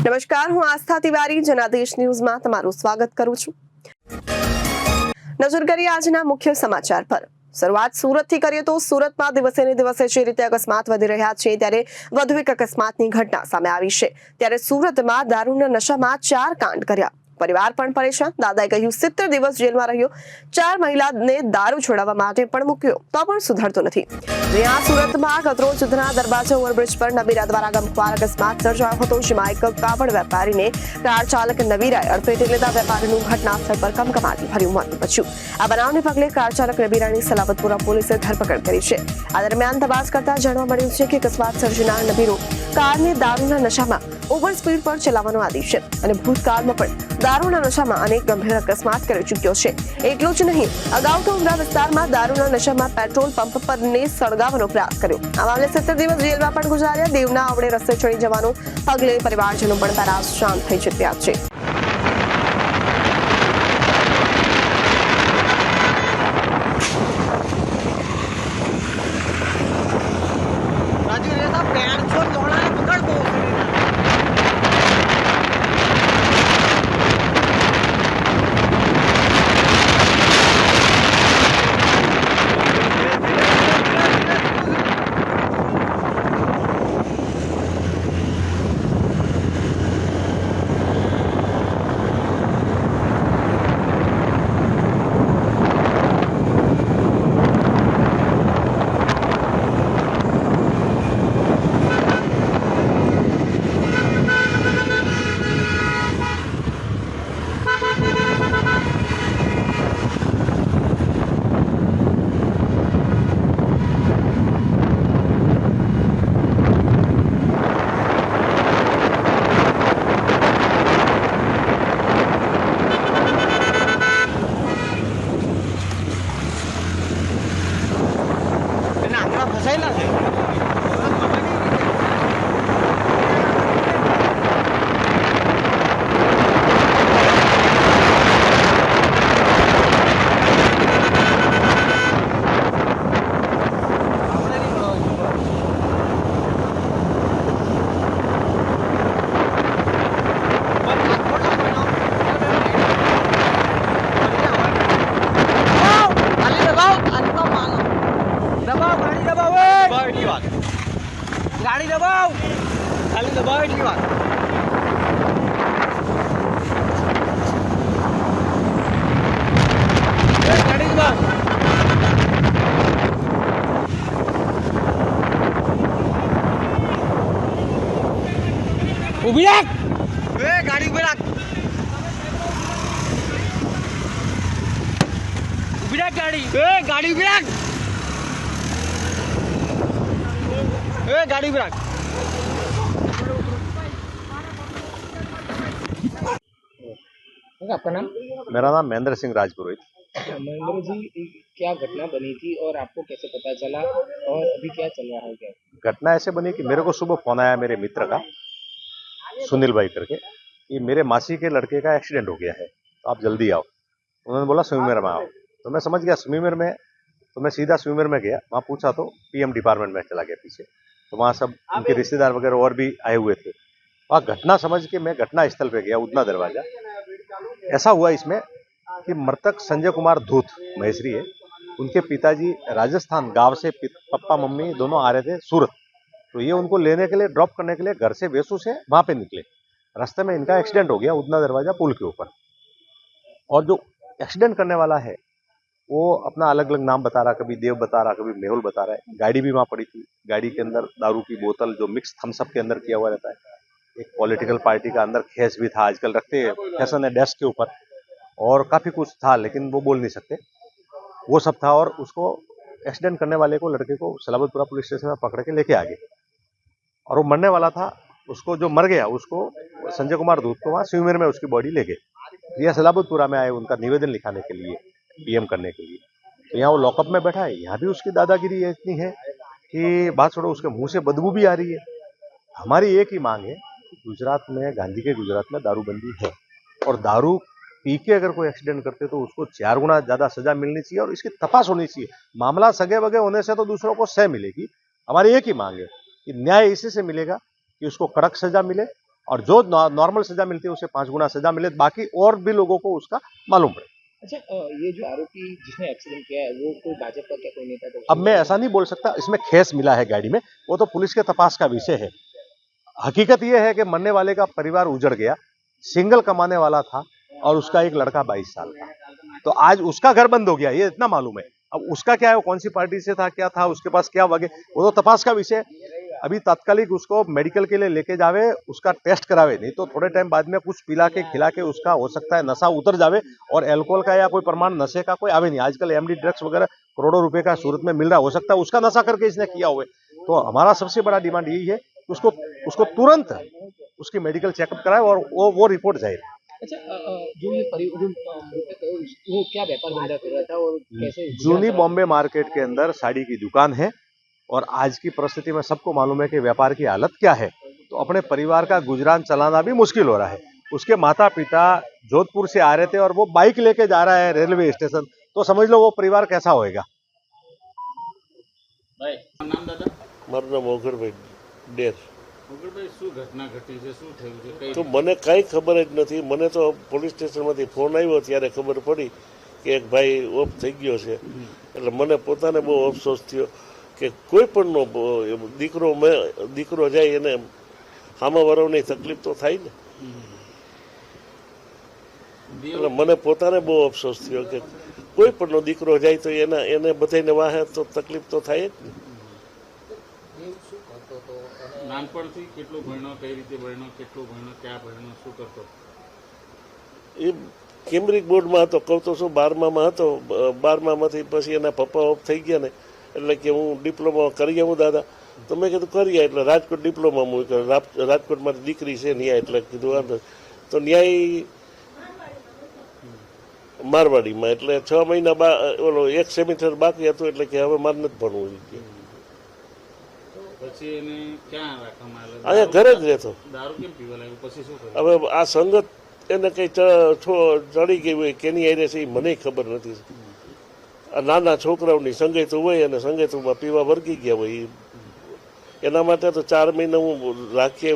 નમસ્કાર, હું આસ્થા તિવારી જનાદેશ ન્યૂઝમાં તમારું સ્વાગત કરું છું। નજર કરીએ આજના મુખ્ય સમાચાર પર। શરૂઆત સુરતથી કરીએ તો સુરતમાં દિવસે ને દિવસે જે રીતે અકસ્માત વધી રહ્યા છે ત્યારે વધુ એક અકસ્માતની ઘટના સામે આવી છે। ત્યારે સુરતમાં દારૂના નશામાં 4 કાંડ કર્યા। પરિવાર પણ પરેશાન। દાદાએ કહ્યું 70 દિવસ જેલમાં રહ્યો। 4 મહિલાને દારૂ છોડાવવા માટે પણ મૂક્યો તો પણ સુધરતો નથી। यहाँ સુરતમાં ગતરોજ ઉધના દરવાજા ઓવરબ્રિજ પર નબીરા દ્વારા ગમખ્વાર અકસ્માત સર્જાયો હતો, જેમાં એક કાપડ વેપારીને કાર ચાલક નબીરાએ અડફેટે લેતા વેપારીનું ઘટના સ્થળ પર કમકમાટી ભર્યું મોત નીપજ્યું। આ બનાવને પગલે કાર ચાલક નબીરાની સલાબતપુરા પોલીસે ધરપકડ કરી છે। આ દરમિયાન તપાસ કરતા જાણવા મળ્યું છે કે અકસ્માત સર્જનાર નબીરો કારને દારૂના નશામાં ઓવર સ્પીડ પર ચલાવવાનો આદી છે અને ભૂતકાળમાં પણ દારૂના નશામાં અનેક ગંભીર અકસ્માત કરી ચૂક્યો છે। એટલું જ નહીં, અગાઉ તો ઉમરા વિસ્તારમાં દારૂના નશામાં પેટ્રોલ પંપ પરને સળગાવવાનો પ્રયાસ કર્યો। આ મામલે 70 દિવસ જેલમાં પણ ગુજાર્યા। દેવના આવડે રસ્તે ચડી જવાનો પગલે પરિવારજનો પણ પરેશાન થઈ ચૂક્યા છે। गाड़ी दबाओ, खाली दबाओ એટલી વાત। गाड़ी दबाओ, ઊભી રાખ, ગાડી ઊભી રાખ, ઊભી રાખ ગાડી, ગાડી ઊભી રાખ, गाड़ी भी रख। आपका नाम? मेरा नाम महेंद्र सिंह राजपुरोहित। महेंद्र जी, क्या घटना बनी थी और आपको कैसे पता चला और अभी क्या चल रहा है? क्या घटना ऐसे बनी कि मेरे को सुबह फोन आया मेरे मित्र का, सुनील भाई करके, कि मेरे मासी के लड़के का एक्सीडेंट हो गया है, तो आप जल्दी आओ। उन्होंने बोला स्विमर में आओ, तो मैं समझ गया स्विमर में, तो मैं सीधा स्विमर में गया। वहाँ पूछा तो पीएम डिपार्टमेंट में चला गया पीछे, तो वहाँ सब उनके रिश्तेदार वगैरह और भी आए हुए थे। वहाँ घटना समझ के मैं घटना स्थल पे गया, उधना दरवाजा। ऐसा हुआ इसमें कि मृतक संजय कुमार धूत महेश्वरी है, उनके पिताजी राजस्थान गांव से पप्पा मम्मी दोनों आ रहे थे सूरत, तो ये उनको लेने के लिए ड्रॉप करने के लिए घर से वेसू से वहाँ पे निकले। रास्ते में इनका एक्सीडेंट हो गया उधना दरवाजा पुल के ऊपर। और जो एक्सीडेंट करने वाला है वो अपना अलग अलग नाम बता रहा, कभी देव बता रहा, कभी मेहुल बता रहा है। गाड़ी भी वहाँ पड़ी थी, गाड़ी के अंदर दारू की बोतल जो मिक्स थम्सअप के अंदर किया हुआ रहता है। एक पॉलिटिकल पार्टी का अंदर खेस भी था, आजकल रखते हैं फैशन है डेस्क के ऊपर, और काफ़ी कुछ था लेकिन वो बोल नहीं सकते, वो सब था। और उसको एक्सीडेंट करने वाले को, लड़के को सलाबतपुरा पुलिस स्टेशन में पकड़ के लेके आ गए, और वो मरने वाला था। उसको जो मर गया उसको संजय कुमार धूत को वहाँ स्विमर में उसकी बॉडी ले गए। यह सलाबतपुरा में आए उनका निवेदन लिखाने के लिए, पीएम करने के लिए। तो यहाँ वो लॉकअप में बैठा है, यहाँ भी उसकी दादागिरी इतनी है कि बात छोड़ो, उसके मुंह से बदबू भी आ रही है। हमारी एक ही मांग है, गुजरात में, गांधी के गुजरात में दारूबंदी है, और दारू पी के अगर कोई एक्सीडेंट करते तो उसको 4 गुना ज्यादा सजा मिलनी चाहिए, और इसकी तपास होनी चाहिए। मामला सगे वगे होने से तो दूसरों को सह मिलेगी। हमारी एक ही मांग है कि न्याय इसी से मिलेगा कि उसको कड़क सजा मिले, और जो नॉर्मल सजा मिलती है उसे 5 गुना सजा मिले, बाकी और भी लोगों को उसका मालूम पड़े। अच्छा, ये जो आरोपी जिसने एक्सीडेंट किया है वो कोई भाजपा का क्या कोई नेता था? अब मैं ऐसा नहीं बोल सकता, इसमें खेस मिला है गाड़ी में, वो तो पुलिस के तपास का विषय है। हकीकत यह है कि मरने वाले का परिवार उजड़ गया, सिंगल कमाने वाला था और उसका एक लड़का 22 साल का, तो आज उसका घर बंद हो गया, ये इतना मालूम है। अब उसका क्या है, वो कौन सी पार्टी से था, क्या था, उसके पास क्या वगैरह, वो तो तपास का विषय है। अभी तात्कालिक उसको मेडिकल के लिए लेके जावे, उसका टेस्ट करावे, नहीं तो थोड़े टाइम बाद में कुछ पिला के खिला के उसका हो सकता है नशा उतर जावे और अल्कोहल का या कोई प्रमाण नशे का कोई आवे नहीं। आजकल एमडी ड्रग्स वगैरह करोड़ों रुपए का सूरत में मिल रहा, हो सकता है उसका नशा करके इसने किया हुए। तो हमारा सबसे बड़ा डिमांड यही है कि उसको तुरंत उसकी मेडिकल चेकअप कराए और वो रिपोर्ट जाए। अच्छा, जो ये जो मृतक है वो क्या व्यापार धंधा कर रहा था और कैसे जूनी बॉम्बे मार्केट के अंदर साड़ी की दुकान है और आज की परिस्थिति में सबको मालूम है कि व्यापार की हालत क्या है, तो अपने परिवार का गुजरान चलाना भी मुश्किल हो रहा है। उसके माता पिता जोधपुर से आ रहे थे और वो बाइक लेके जा रहा है रेलवे स्टेशन, तो समझ लो वो परिवार कैसा होएगा। નામ દાદા? મારું નામ ઓગરભાઈ ડેર. મુકુળભાઈ, શું ઘટના ઘટી છે, શું થયું છે, કઈ તો મને કાંઈ ખબર જ નથી. મને તો પોલીસ સ્ટેશનમાંથી ફોન આવ્યો ત્યારે ખબર પડી કે એક ભાઈ ઓફ થઈ ગયો છે. એટલે મને પોતાને બહુ અફસોસ થયો કે કોઈ પણનો દીકરો જાય એને સામાવાળાની તકલીફ તો થાય ને. એટલે મને પોતાને બહુ અફસોસ થયો કે કોઈ પણનો દીકરો જાય તો એને બધાને વાહે તો તકલીફ તો થાય જ ને. નાનપણથી કેટલું ભણ્યો, કઈ રીતે ભણ્યો, કેટલું ભણ્યો, ક્યાં ભણ્યો, શું કરતો? એ કેમ્બ્રિજ બોર્ડમાં હતો, કહું તો શું 12મામાં હતો. 12મામાંથી પછી એના પપ્પા ઓફ થઈ ગયા ને એટલે કે હું ડિપ્લોમા કરી આવું દાદા. તો મેં કીધું કરી આ. એટલે રાજકોટ ડિપ્લોમા મૂક્યો. રાજકોટ મારી દીકરી છે ન્યાય, એટલે કીધું વાંધો. તો ન્યાય મારવાડીમાં, એટલે 6 મહિના ઓલો એક સેમિસ્ટર બાકી હતું, એટલે કે હવે મારે નથી ભણવું. પછી એને ક્યાં રાખવામાં આવ્યો? અહીંયા ઘરે જ રહેતો. દારૂ કેમ પીવા લાગ્યો? પછી શું કર્યું? હવે આ સંગત એને કંઈ ચડી ગઈ હોય કેની આરે છે એ મને ખબર નથી. આ નાના છોકરાઓની સંગત હોય અને સંગતમાં પીવા વર્ગી ગયા હોય, એના માટે તો 4 મહિના હું રાખીએ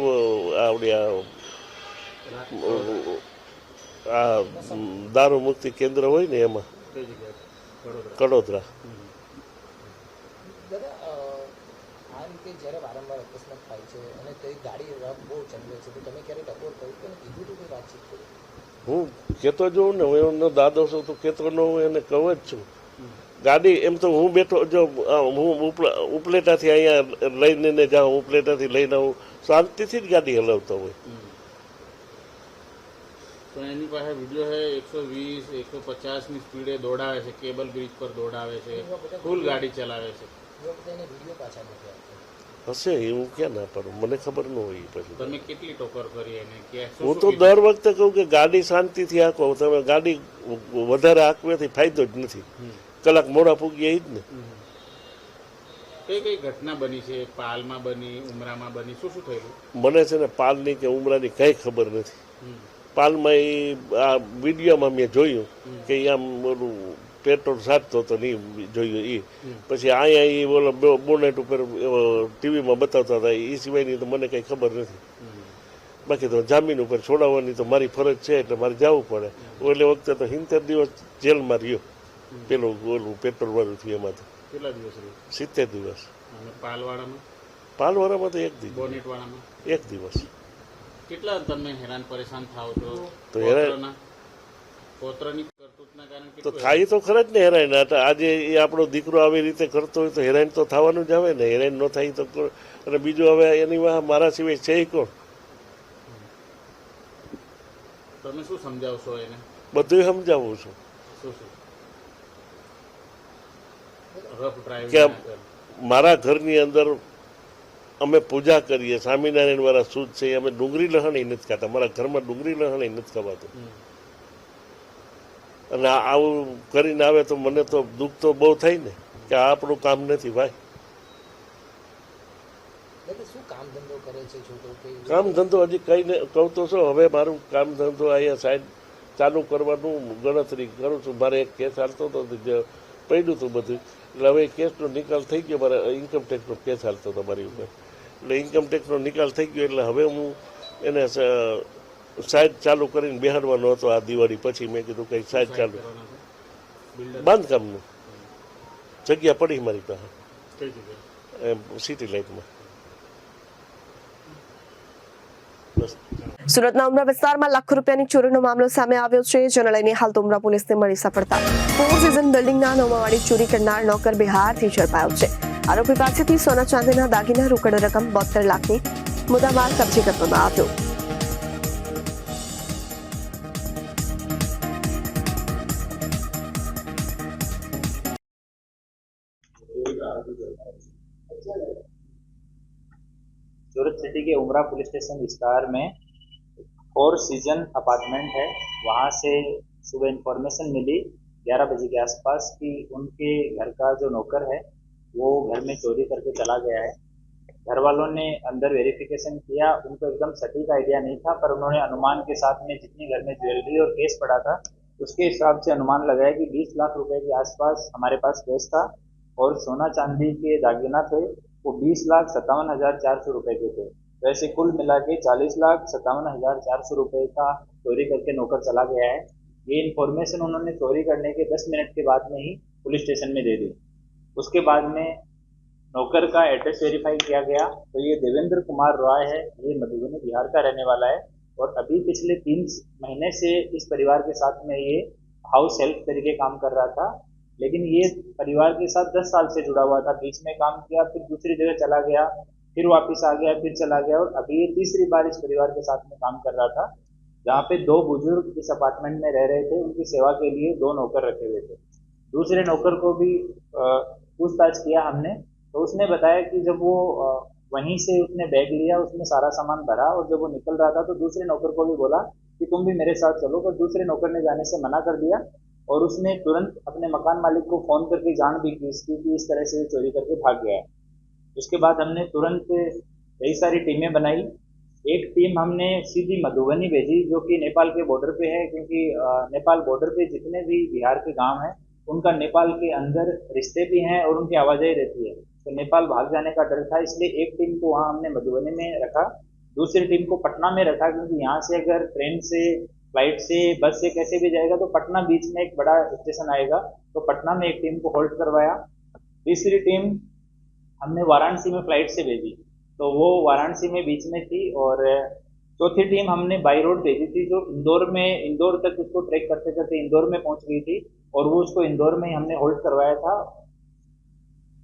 આવડે આ દારૂ મુક્તિ કેન્દ્ર હોય ને એમાં, કઈ જગ્યાએ? વડોદરા. કડોદરા. દાદા, આ રીતે જ્યારે વારંવાર અકસ્માત થાય છે અને તે ગાડી બહુ ચંદ્ર છે, તો તમે ક્યારે ટકોર કરી કે કીધું હતું કોઈ વાતચીત કરી? હું કહેતો જોઉં ને, હું એનો દાદો છું તો કહેતો ન હું એને કહું જ છું. ગાડી એમ તો હું બેઠો, જો હું ઉપલેટાથી અહીંયા લઈને જાઉં, ઉપલેટાથી લઈને આવું, શાંતિથી જ ગાડી હલાવતો હોય. તો એની પાસે વિડીયો છે, 120, 150ની સ્પીડે દોડાવે છે, કેબલ બ્રિજ પર દોડાવે છે, ફૂલ ગાડી ચલાવે છે. હશે એ હું ક્યાં ના પાડું, મને ખબર ન હોય. પછી તમે કેટલી ટોકર કરી એને? કે હું તો દર વખતે કહું કે ગાડી શાંતિથી હાંકો. તમે ગાડી વધારે હાંકવાથી ફાયદો જ નથી. કલાક મોડા પૂગ્યા એ જ ને. કઈ કઈ ઘટના બની છે? પાલમાં બની, ઉમરામાં બની, શું શું થયેલું? મને છે ને પાલની કે ઉમરાની કંઈ ખબર નથી. પાલમાં એ આ વિડીયોમાં મેં જોયું કે આમ ઓલું પેટ્રોલ છાંટતો હતો ને એ જોયું. એ પછી અહીંયા એ ઓલો બોનેટ ઉપર ટીવીમાં બતાવતા હતા. એ સિવાયની તો મને કંઈ ખબર નથી. બાકી તો જામીન ઉપર છોડાવવાની તો મારી ફરજ છે, એટલે મારે જવું પડે. એટલે વખતે તો 70 દિવસ જેલમાં રહ્યો. પેલું ઓલું પેટ્રોલ વાળું થયું એમાં તો કેટલા દિવસ રહ્યું? 70 દિવસ. અને પાલવાળામાં? પાલવાળામાં તો 1 દિવસ. બોનેટવાળામાં 1 દિવસ. કેટલા તમે હેરાન પરેશાન થાવ છો? તો હેરાન પૌત્રની કરતૂતના કારણે તો કેટલું થાય તો ખરા જ ને હેરાન. આજે એ આપણો દીકરો આવી રીતે કરતો હોય તો હેરાન તો થવાનું જ આવે ને. હેરાન ન થાય તો અને બીજું હવે એની વાહ મારા સિવાય છે કોણ? તમે શું સમજાવશો એને? બધું સમજાવું છું શું શું? રફ ડ્રાઈવિંગ કે ના કરે. મારા ઘરની અંદર અમે પૂજા કરીએ, સ્વામિનારાયણ વાળા શુદ્ધ છે. અમે ડુંગળી લસણ એ નથી ખાતા. મારા ઘરમાં ડુંગળી લસણ એ નથી ખવાતું. અને આવું કરીને આવે તો મને તો દુઃખ તો બહુ થાય ને કે આ આપણું કામ નથી ભાઈ. કામ ધંધો હજી કઈ ને કહું તો શું, હવે મારું કામ ધંધો અહીંયા સાઈડ ચાલુ કરવાનું ગણતરી કરું છું. મારે એક કેસ હાલતો હતો, પડ્યું હતું બધું. એટલે હવે કેસનો નિકાલ થઈ ગયો. મારે ઇન્કમટેક્સનો કેસ હાલતો હતો મારી ઉપર. એટલે ઇન્કમટેક્સનો નિકાલ થઈ ગયો. એટલે હવે હું એને સાઈડ ચાલુ કરીને બિહારવાનો હતો આ દિવાળી પછી. મેં કીધું કંઈક સાઈડ ચાલુ બાંધકામનું જગ્યા પડી મારી પાસે કઈ જગ્યાએ? એમ સિટી લાઇટમાં. બસ. સુરતના ઉમરા વિસ્તારમાં લાખો રૂપિયાની ચોરીનો મામલો સામે આવ્યો છે, જેને લઈને હાલ તો ઉમરા પોલીસને મળી સફળતા. ફોર સીઝન બિલ્ડિંગના 9મા માળે ચોરી કરનાર નોકર બિહારથી ઝડપાયો છે. આરોપી પાસેથી સોના ચાંદીના દાગીના, રોકડ રકમ 72 લાખની મુદ્દામાલ કબજે કરવામાં આવ્યો. सूरत सिटी के उमरा पुलिस स्टेशन विस्तार में 4 सीजन अपार्टमेंट है। वहाँ से सुबह इंफॉर्मेशन मिली 11 बजे के आसपास कि उनके घर का जो नौकर है वो घर में चोरी करके चला गया है। घर वालों ने अंदर वेरिफिकेशन किया, उनको एकदम सटीक आइडिया नहीं था, पर उन्होंने अनुमान के साथ में जितनी घर में ज्वेलरी और केस पड़ा था उसके हिसाब से अनुमान लगाया कि 20 लाख रुपए के आसपास हमारे पास केस था और सोना चांदी के दागीना थे वो 20,57,400 रुपए के थे। वैसे कुल मिला के 40,57,400 रुपए का चोरी करके नौकर चला गया है। ये इन्फॉर्मेशन उन्होंने चोरी करने के 10 मिनट के बाद में ही पुलिस स्टेशन में दे दी। उसके बाद में नौकर का एड्रेस वेरीफाई किया गया तो ये देवेंद्र कुमार रॉय है, ये मधुबनी बिहार का रहने वाला है और अभी पिछले 3 महीने से इस परिवार के साथ में ये हाउस हेल्प तरीके काम कर रहा था। लेकिन ये परिवार के साथ 10 साल से जुड़ा हुआ था, बीच में काम किया, फिर दूसरी जगह चला गया, फिर वापस आ गया, फिर चला गया और अभी ये तीसरी बार इस परिवार के साथ में काम कर रहा था, जहाँ पे 2 बुजुर्ग इस अपार्टमेंट में रह रहे थे। उनकी सेवा के लिए 2 नौकर रखे हुए थे। दूसरे नौकर को भी पूछताछ किया हमने तो उसने बताया कि जब वो वहीं से उसने बैग लिया, उसमें सारा सामान भरा और जब वो निकल रहा था तो दूसरे नौकर को भी बोला कि तुम भी मेरे साथ चलो, पर दूसरे नौकर ने जाने से मना कर दिया और उसने तुरंत अपने मकान मालिक को फोन करके जान भी की इसकी कि इस तरह से चोरी करके भाग गया है। उसके बाद हमने तुरंत कई सारी टीमें बनाई। एक टीम हमने सीधी मधुबनी भेजी जो कि नेपाल के बॉर्डर पे है, क्योंकि नेपाल बॉर्डर पे जितने भी बिहार के गांव हैं उनका नेपाल के अंदर रिश्ते भी हैं और उनकी आवाजाही रहती है, तो नेपाल भाग जाने का डर था, इसलिए एक टीम को वहाँ हमने मधुबनी में रखा, दूसरी टीम को पटना में रखा, क्योंकि यहाँ से अगर ट्रेन से, फ्लाइट से, बस से कैसे भी जाएगा तो पटना बीच में एक बड़ा स्टेशन आएगा, तो पटना में एक टीम को होल्ड करवाया। तीसरी टीम हमने वाराणसी में फ्लाइट से भेजी तो वो वाराणसी में बीच में थी और चौथी टीम हमने बाई रोड भेजी थी जो इंदौर तक उसको ट्रैक करते करते इंदौर में पहुंच गई थी और वो उसको इंदौर में ही हमने होल्ड करवाया था।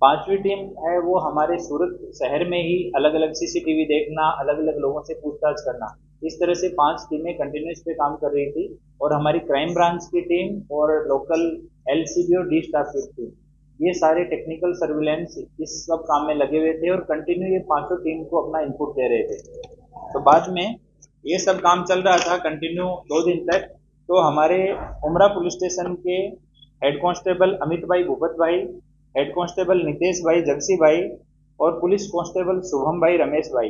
पांचवी टीम है वो हमारे सूरत शहर में ही अलग अलग सीसीटीवी देखना, अलग अलग लोगों से पूछताछ करना, इस तरह से 5 टीमें कंटिन्यूस पे काम कर रही थी और हमारी क्राइम ब्रांच की टीम और लोकल एलसीबी और डी स्टाफ की टीम, ये सारे टेक्निकल सर्विलेंस इस सब काम में लगे हुए थे और कंटिन्यू ये 5 टीम को अपना इनपुट दे रहे थे। तो बाद में ये सब काम चल रहा था कंटिन्यू 2 दिन तक। तो हमारे उमरा पुलिस स्टेशन के हेड कांस्टेबल अमित भाई भूपत भाई, हेड कांस्टेबल नितेश भाई जगसी भाई और पुलिस कांस्टेबल शुभम भाई रमेश भाई,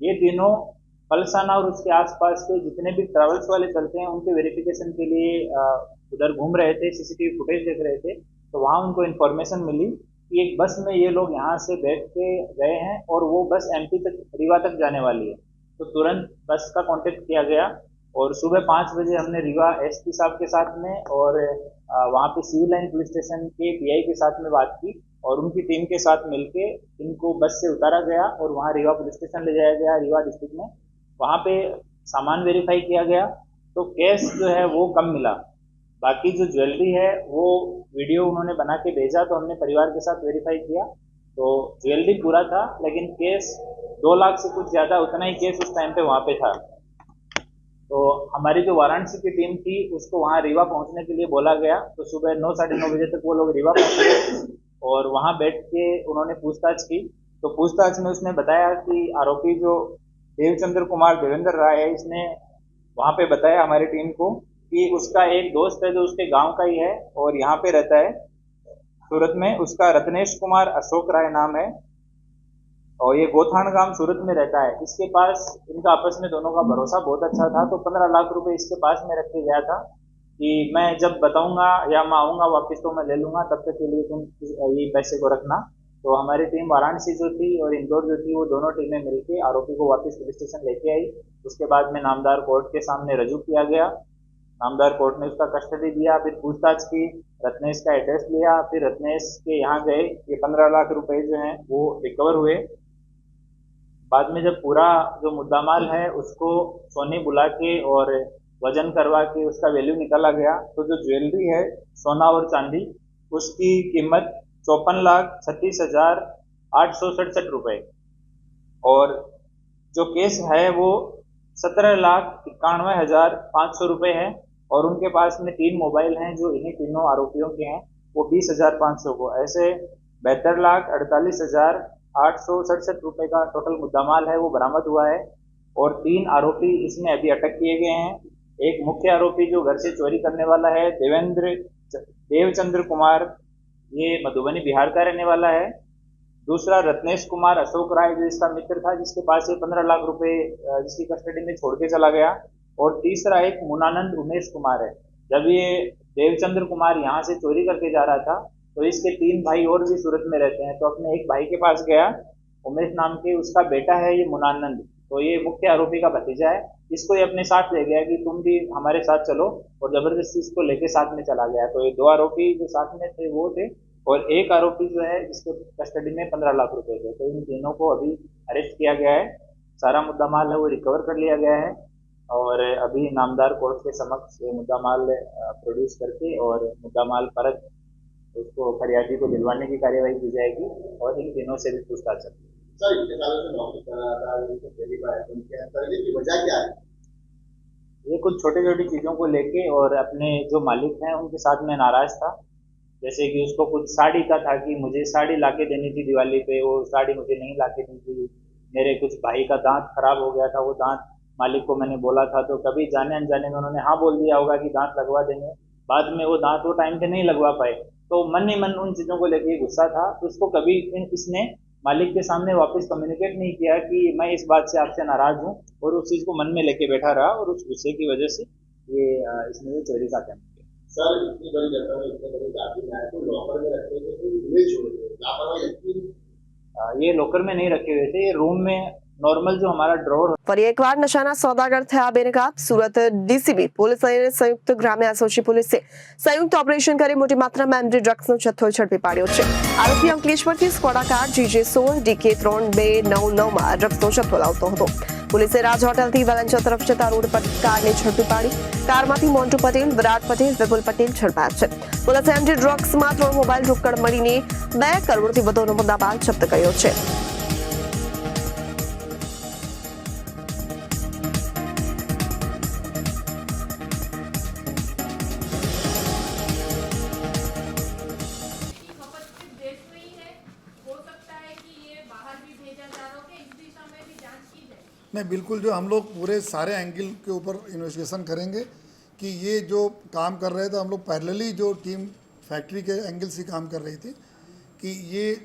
ये तीनों पलसाना और उसके आसपास के जितने भी ट्रैवल्स वाले चलते हैं उनके वेरिफिकेशन के लिए उधर घूम रहे थे, सीसीटीवी फुटेज देख रहे थे। तो वहाँ उनको इन्फॉर्मेशन मिली कि एक बस में ये लोग यहाँ से बैठ के गए हैं और वो बस एमपी तक, रीवा तक जाने वाली है। तो तुरंत बस का कांटेक्ट किया गया और सुबह 5 बजे हमने रीवा एसपी साहब के साथ में और वहाँ पे सिविल लाइन पुलिस स्टेशन के पीआई के साथ में बात की और उनकी टीम के साथ मिलके इनको बस से उतारा गया और वहाँ रीवा पुलिस स्टेशन ले जाया गया, रीवा डिस्ट्रिक्ट में। वहाँ पे सामान वेरीफाई किया गया तो कैश जो है वो कम मिला, बाकी जो ज्वेलरी है वो वीडियो उन्होंने बना के भेजा तो हमने परिवार के साथ वेरीफाई किया तो ज्वेलरी पूरा था, लेकिन केस 2 लाख से कुछ ज़्यादा उतना ही केस उस टाइम पे वहाँ पे था। तो हमारी जो वाराणसी की टीम थी उसको वहाँ रीवा पहुँचने के लिए बोला गया, तो सुबह 9 साढ़े 9 बजे तक वो लोग रीवा पहुँचे और वहाँ बैठ के उन्होंने पूछताछ की। तो पूछताछ में उसने बताया कि आरोपी जो देवचंद्र कुमार देवेंद्र राय है, इसने वहाँ पे बताया हमारी टीम को कि उसका एक दोस्त है जो उसके गांव का ही है और यहाँ पे रहता है सूरत में, उसका रत्नेश कुमार अशोक राय नाम है और ये गोथान गांव सूरत में रहता है। इसके पास इनका आपस में दोनों का भरोसा बहुत अच्छा था, तो 15 लाख रुपए इसके पास में रख के गया था कि मैं जब बताऊंगा या मैं आऊंगा वापस तो मैं ले लूंगा, तब तक के लिए तुम ये पैसे को रखना। तो हमारी टीम वाराणसी जो थी और इंदौर जो थी वो दोनों टीमें मिलकर आरोपी को वापस पुलिस स्टेशन लेके आई उसके बाद में नामदार कोर्ट के सामने रजू किया गया। नामदार कोर्ट ने उसका कस्टडी दिया, फिर पूछताछ की, रत्नेश का एड्रेस लिया, फिर रत्नेश के यहाँ गए। ये 15 लाख रुपए जो हैं वो रिकवर हुए। बाद में जब पूरा जो मुद्दामाल है उसको सोनी बुला के और वजन करवा के उसका वैल्यू निकाला गया, तो जो ज्वेलरी है सोना और चांदी उसकी कीमत 54,36,867 रुपए और जो केस है वो 17,91,500 रुपए है और उनके पास में 3 मोबाइल हैं जो इन्हीं तीनों आरोपियों के हैं, वो 20,500 को, ऐसे 72,48,867 रुपए का टोटल मुद्दामाल है वो बरामद हुआ है। और 3 आरोपी इसमें अभी अटक किए गए हैं। एक मुख्य आरोपी जो घर से चोरी करने वाला है देवचंद्र कुमार, ये मधुबनी बिहार का रहने वाला है। दूसरा रत्नेश कुमार अशोक राय जो इसका मित्र था, जिसके पास ये 15 लाख रुपए जिसकी कस्टडी में छोड़ के चला गया। और तीसरा एक मुनानंद उमेश कुमार है। जब ये देवचंद्र कुमार यहाँ से चोरी करके जा रहा था तो इसके 3 भाई और भी सूरत में रहते हैं, तो अपने एक भाई के पास गया, उमेश नाम के, उसका बेटा है ये मुनानंद, तो ये मुख्य आरोपी का भतीजा है। इसको ये अपने साथ ले गया कि तुम भी हमारे साथ चलो, और जबरदस्ती इसको लेके साथ में चला गया। तो ये 2 आरोपी जो साथ में थे वो थे, और एक आरोपी जो है जिसके कस्टडी में 15 लाख रुपए थे। तो इन तीनों को अभी अरेस्ट किया गया है। सारा मुद्दामाल है वो रिकवर कर लिया गया है और अभी नामदार कोर्ट के समक्ष ये मुद्दामाल प्रोड्यूस करके और मुद्दामाल परत उसको फरियादी को दिलवाने की कार्यवाही की जाएगी और इन तीनों से भी पूछताछ चलेगी। सर, इतने सालों से नौकरी कर रहा था, ये पहली बार करने की वजह क्या है? ये कुछ छोटी छोटी चीज़ों को लेके और अपने जो मालिक हैं उनके साथ में नाराज था। जैसे कि उसको कुछ साड़ी का था कि मुझे साड़ी लाके देनी थी दिवाली पे, वो साड़ी मुझे नहीं लाके दी थी। मेरे कुछ भाई का दांत खराब हो गया था, वो दांत मालिक को मैंने बोला था, तो कभी जाने अनजाने में उन्होंने हाँ बोल दिया होगा कि दांत लगवा देंगे, बाद में वो दांत वो टाइम पे नहीं लगवा पाए, तो मन ही मन उन चीज़ों को लेके गुस्सा था। तो उसको कभी इसने मालिक के सामने वापस कम्युनिकेट नहीं किया कि मैं इस बात से आपसे नाराज हूँ, और उस चीज़ को मन में लेके बैठा रहा और उस गुस्से की वजह से ये इसने ये चोरी का अटेम्प्ट किया। सर, इतनी बड़ी घटना में इतने बड़े दादी में आए तो लॉकर में रखते थे तो इन्हें छोड़ दिए, लापरवाही लगती है। ये लॉकर में नहीं रखे हुए थे, ये रूम में नॉर्मल जो हमारा ड्रॉर। ફરી એકવાર નશાના સોદાગર થયા બેનકાબ। સુરત ડીસીબી પોલીસ અને સંયુક્ત ગ્રામ્ય એસઓજી પોલીસે સંયુક્ત ઓપરેશન કરી મોટી માત્રામાં એમડી ડ્રગ્સનો જથ્થો ઝડપી પાડ્યો છે। આરોપી અંકલેશ્વરથી સ્કોડા કાર GJ16 DK3299 માં ડ્રગ્સનો જથ્થો લાવતો હતો। પોલીસે રાજ હોટલથી વેલેન્ચર તરફ જતા રોડ પર કારને ઝડપી પાડી। કારમાંથી મોન્ટુ પટેલ, વિરાટ પટેલ, વિપુલ પટેલ ઝડપાયા છે। પોલીસે એમડી ડ્રગ્સમાં 3 મોબાઈલ રોકડ મળીને 2 કરોડથી વધુનો મુદ્દામાલ જપ્ત કર્યો છે। नहीं, बिल्कुल, जो हम लोग पूरे सारे एंगल के ऊपर इन्वेस्टिगेशन करेंगे कि ये जो काम कर रहे थे, हम लोग पैरेलली जो टीम फैक्ट्री के एंगल से काम कर रही थी कि ये